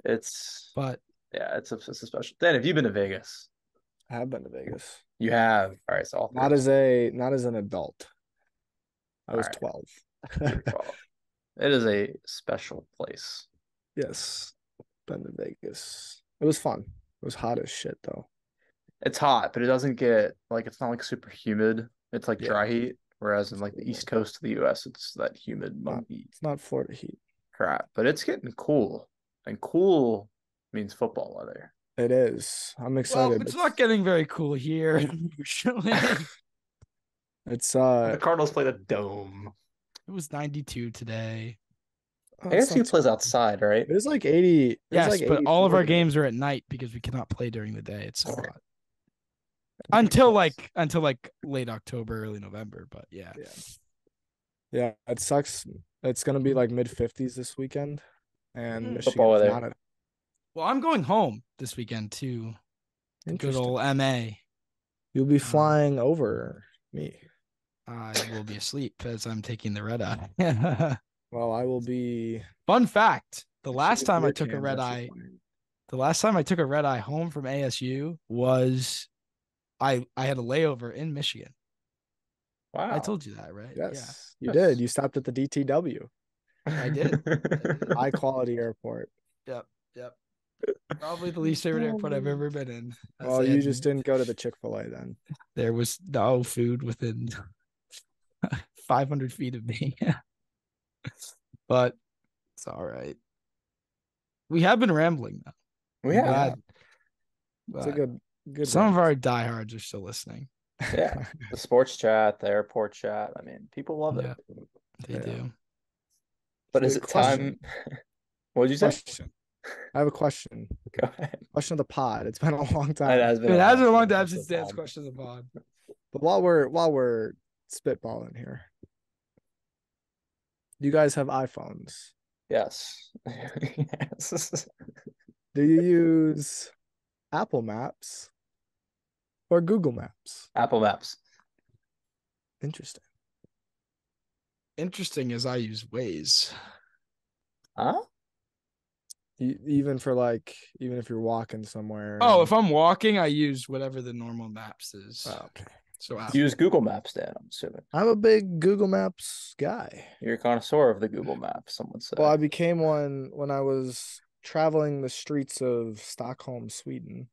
Speaker 2: It's a special. Dan, have you been to Vegas?
Speaker 4: I have been to Vegas.
Speaker 2: You have. All right, so
Speaker 4: not as an adult. I was
Speaker 2: All
Speaker 4: 12.
Speaker 2: right, you're 12. It is a special place.
Speaker 4: Yes. Been to Vegas. It was fun. It was hot as shit though.
Speaker 2: It's hot, but it doesn't get like it's not like super humid. It's like
Speaker 4: Yeah.
Speaker 2: dry heat. Whereas in like the East Coast of the US, it's that humid, muggy
Speaker 4: It's not Florida heat.
Speaker 2: crap. But it's getting cool. And cool means football weather.
Speaker 4: It is. I'm
Speaker 3: Well,
Speaker 4: excited.
Speaker 3: it's not getting very cool here, unfortunately.
Speaker 4: It's
Speaker 2: The Cardinals play the dome.
Speaker 3: It was 92 today.
Speaker 4: it's
Speaker 2: ASU
Speaker 4: not
Speaker 2: plays
Speaker 4: too-
Speaker 2: outside, right?
Speaker 4: It was like 80. It was
Speaker 3: Yes,
Speaker 4: like
Speaker 3: but all of our
Speaker 4: 84 today.
Speaker 3: games are at night because we cannot play during the day. It's so hot. Until like late October, early November. But yeah.
Speaker 4: Yeah, it sucks. It's gonna be like mid-50s this weekend, and
Speaker 2: Football
Speaker 4: Michigan's
Speaker 2: weather.
Speaker 4: not at
Speaker 3: Well, I'm going home this weekend too. Good
Speaker 4: interesting.
Speaker 3: old MA.
Speaker 4: You'll be flying over me.
Speaker 3: I will be asleep as I'm taking the red eye.
Speaker 4: Well, I will be.
Speaker 3: Fun fact: the last
Speaker 4: shooting
Speaker 3: time I
Speaker 4: beer
Speaker 3: took a
Speaker 4: cans
Speaker 3: red
Speaker 4: as you're
Speaker 3: eye,
Speaker 4: flying.
Speaker 3: the last time I took a red eye home from ASU was I had a layover in Michigan.
Speaker 2: Wow.
Speaker 3: I told you that, right?
Speaker 4: Yes, you
Speaker 2: Yes.
Speaker 4: did. You stopped at the DTW,
Speaker 3: I did.
Speaker 4: high quality airport.
Speaker 3: Yep. Probably the least favorite airport I've ever been in.
Speaker 4: Well, you just didn't go to the Chick-fil-A then.
Speaker 3: There was no food within 500 feet of me. But it's all right. We have been rambling though.
Speaker 2: We
Speaker 3: I'm
Speaker 2: have.
Speaker 3: glad,
Speaker 4: It's a
Speaker 3: but
Speaker 4: good.
Speaker 3: some of
Speaker 4: rant.
Speaker 3: our diehards are still listening.
Speaker 2: Yeah. The sports chat, the airport chat. I mean, people love it.
Speaker 3: Yeah, they
Speaker 4: Yeah.
Speaker 3: do.
Speaker 2: But is
Speaker 4: Wait,
Speaker 2: it time? What did you say?
Speaker 4: Question. I have a question.
Speaker 2: Go ahead.
Speaker 4: Question of the pod. It's been a long
Speaker 2: It
Speaker 4: time.
Speaker 2: has been
Speaker 3: It has been a long
Speaker 2: while
Speaker 3: time
Speaker 2: since
Speaker 3: since Dan's
Speaker 2: pod.
Speaker 3: question of the pod.
Speaker 4: But while we're spitballing here, you guys have iPhones.
Speaker 2: Yes. Yes.
Speaker 4: Do you use Apple Maps or Google Maps?
Speaker 2: Apple Maps.
Speaker 4: Interesting.
Speaker 3: Interesting as I use Waze.
Speaker 2: Huh?
Speaker 4: Even if you're walking somewhere.
Speaker 3: Oh,
Speaker 4: and-
Speaker 3: if I'm walking, I use whatever the normal maps is.
Speaker 4: Oh, okay.
Speaker 3: So
Speaker 2: You use Google Maps, Dan, I'm assuming.
Speaker 4: I'm a big Google Maps guy.
Speaker 2: You're a connoisseur of the Google Maps, some would say.
Speaker 4: Well, I became one when I was traveling the streets of Stockholm, Sweden.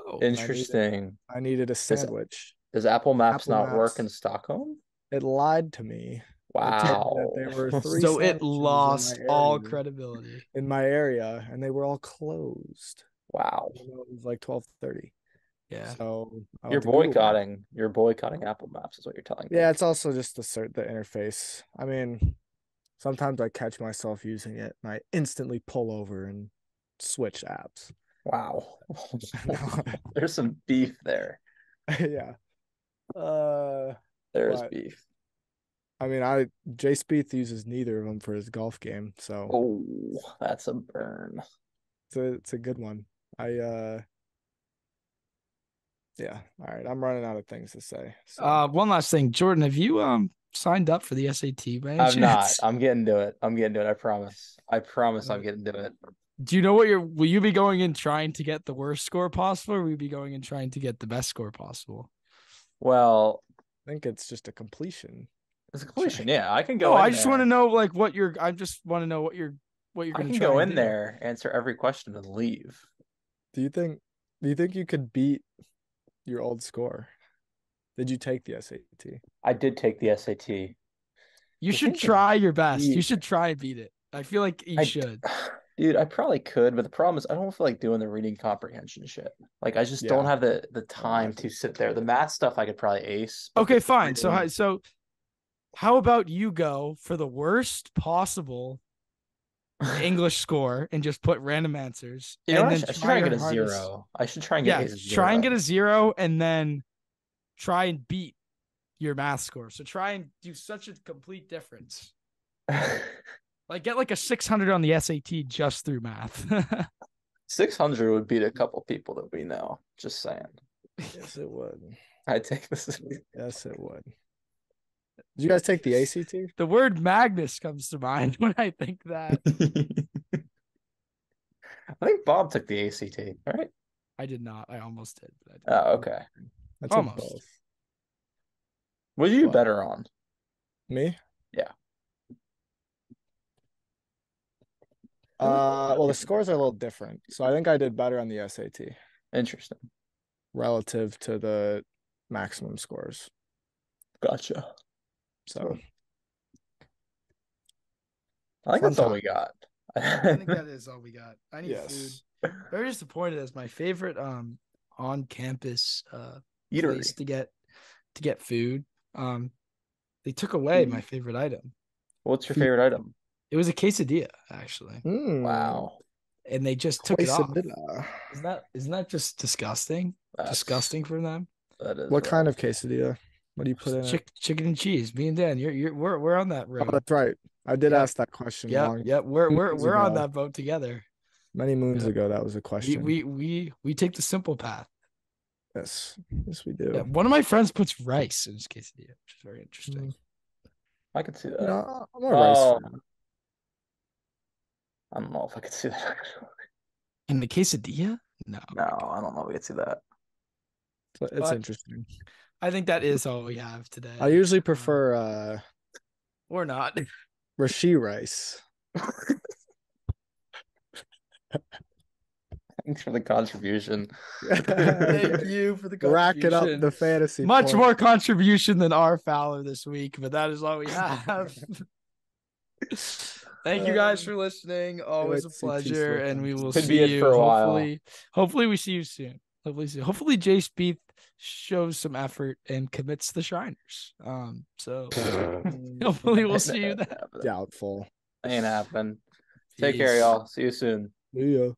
Speaker 3: oh,
Speaker 2: Interesting.
Speaker 4: I needed a sandwich.
Speaker 2: Does Apple Maps
Speaker 4: Apple
Speaker 2: not work
Speaker 4: Maps.
Speaker 2: in Stockholm?
Speaker 4: It lied to me. It told me
Speaker 2: Wow.
Speaker 4: that there were three
Speaker 3: so it
Speaker 4: sandwiches in my
Speaker 3: lost all
Speaker 4: area-
Speaker 3: credibility.
Speaker 4: in my area, and they were all closed.
Speaker 2: Wow.
Speaker 4: Even though it was like 12:30.
Speaker 3: Yeah.
Speaker 4: So I
Speaker 2: You're
Speaker 4: went to Google Maps.
Speaker 2: boycotting. You're boycotting Apple Maps, is what you're telling me.
Speaker 4: Yeah, it's also just the interface. I mean, sometimes I catch myself using it, and I instantly pull over and switch apps.
Speaker 2: Wow. There's some beef there.
Speaker 4: Yeah.
Speaker 2: There's
Speaker 4: But-
Speaker 2: beef.
Speaker 4: I mean, Jay Spieth uses neither of them for his golf game, so
Speaker 2: Oh, that's a burn.
Speaker 4: it's a good one. Yeah. All right, I'm running out of things to say. So.
Speaker 3: One last thing, Jordan, have you signed up for the SAT by any
Speaker 2: I'm not.
Speaker 3: chance?
Speaker 2: I'm getting to it. I promise. I promise I'm getting to it.
Speaker 3: Do you know what will you be going in trying to get the worst score possible, or will you be going in trying to get the best score possible?
Speaker 2: Well,
Speaker 4: I think it's just a completion.
Speaker 2: it's a completion. Yeah, I can go
Speaker 3: No,
Speaker 2: in
Speaker 3: I just
Speaker 2: there.
Speaker 3: want to know like what you're. I just want to know what you're
Speaker 2: I
Speaker 3: going
Speaker 2: can
Speaker 3: to try.
Speaker 2: go
Speaker 3: and
Speaker 2: in
Speaker 3: do.
Speaker 2: there, answer every question, and leave.
Speaker 4: Do you think you could beat your old score? Did you take the SAT?
Speaker 2: I did take the SAT.
Speaker 3: You
Speaker 2: The
Speaker 3: should
Speaker 2: thing
Speaker 3: try your best. You
Speaker 2: beat-
Speaker 3: should try and beat it. I feel like you should.
Speaker 2: Dude, I probably could, but the problem is I don't feel like doing the reading comprehension shit. Like I just don't
Speaker 4: Yeah.
Speaker 2: have the time to sit there. The math stuff I could probably ace. but
Speaker 3: Okay,
Speaker 2: the
Speaker 3: fine. So
Speaker 2: reading-
Speaker 3: how about you go for the worst possible English score and just put random answers,
Speaker 2: You know
Speaker 3: and
Speaker 2: what?
Speaker 3: then
Speaker 2: I should try and
Speaker 3: your
Speaker 2: get a
Speaker 3: hardest-
Speaker 2: zero. I should try and get
Speaker 3: Yeah,
Speaker 2: a zero.
Speaker 3: try and get a zero, and then try and beat your math score. So try and do such a complete difference. Like get like a 600 on the SAT just through math.
Speaker 2: 600 would beat a couple people that we know. Just saying.
Speaker 4: Yes, it would.
Speaker 2: I take this.
Speaker 4: Yes, it would. Did you guys take the ACT?
Speaker 3: The word Magnus comes to mind when I think that.
Speaker 2: I think Bob took the ACT. All right.
Speaker 3: I did not. I almost did. But I didn't.
Speaker 2: Oh, okay.
Speaker 4: I took
Speaker 3: Almost.
Speaker 4: both.
Speaker 2: What are you
Speaker 4: What?
Speaker 2: better on?
Speaker 4: Me?
Speaker 2: Yeah.
Speaker 4: Well, the scores are a little different. So I think I did better on the SAT
Speaker 2: Interesting.
Speaker 4: relative to the maximum scores.
Speaker 2: Gotcha.
Speaker 4: So
Speaker 2: I think
Speaker 4: Fun
Speaker 2: that's all
Speaker 4: time.
Speaker 2: we got.
Speaker 3: I think that is all we got. I need food. Very disappointed as my favorite on campus
Speaker 2: Eatery.
Speaker 3: place to get food. They took away my favorite item.
Speaker 2: What's your favorite item?
Speaker 3: It was a quesadilla, actually.
Speaker 2: Wow.
Speaker 3: And they just took it off.
Speaker 4: Quesadilla.
Speaker 3: Isn't that just disgusting? Disgusting for them.
Speaker 2: That is
Speaker 4: What kind
Speaker 2: rough.
Speaker 4: of quesadilla? What do you put in it?
Speaker 3: Chicken and cheese. Me and Dan, we're on that
Speaker 4: Oh,
Speaker 3: road.
Speaker 4: that's right. I did
Speaker 3: Yep.
Speaker 4: ask that question
Speaker 3: Yep,
Speaker 4: long.
Speaker 3: yep. We're
Speaker 4: moons
Speaker 3: on
Speaker 4: ago.
Speaker 3: that boat together.
Speaker 4: Many moons
Speaker 3: Yep.
Speaker 4: ago, that was a question.
Speaker 3: We take the simple path.
Speaker 4: Yes, we do.
Speaker 3: Yeah, one of my friends puts rice in his quesadilla, which is very interesting.
Speaker 2: I could see that.
Speaker 4: You know, I'm a rice fan.
Speaker 2: I don't know if I could see that.
Speaker 3: In the quesadilla? No.
Speaker 2: No, I don't know if I could see that.
Speaker 4: It's
Speaker 3: But
Speaker 4: interesting.
Speaker 3: I think that is all we have today.
Speaker 4: I usually prefer
Speaker 3: or not.
Speaker 4: Rashi rice.
Speaker 2: Thanks for the contribution.
Speaker 3: Thank you for the contribution.
Speaker 4: Racking up the fantasy.
Speaker 3: Much
Speaker 4: points.
Speaker 3: more contribution than our Fowler this week, but that is all we have. Thank you guys for listening. Always a pleasure, and we will see you.
Speaker 2: For a while.
Speaker 3: Hopefully, we see you soon. Hopefully, Jay Spieth shows some effort and commits the Shriners. So hopefully, we'll see you then.
Speaker 4: Doubtful.
Speaker 2: Ain't happening. Take care, y'all. See you soon.
Speaker 4: Yeah.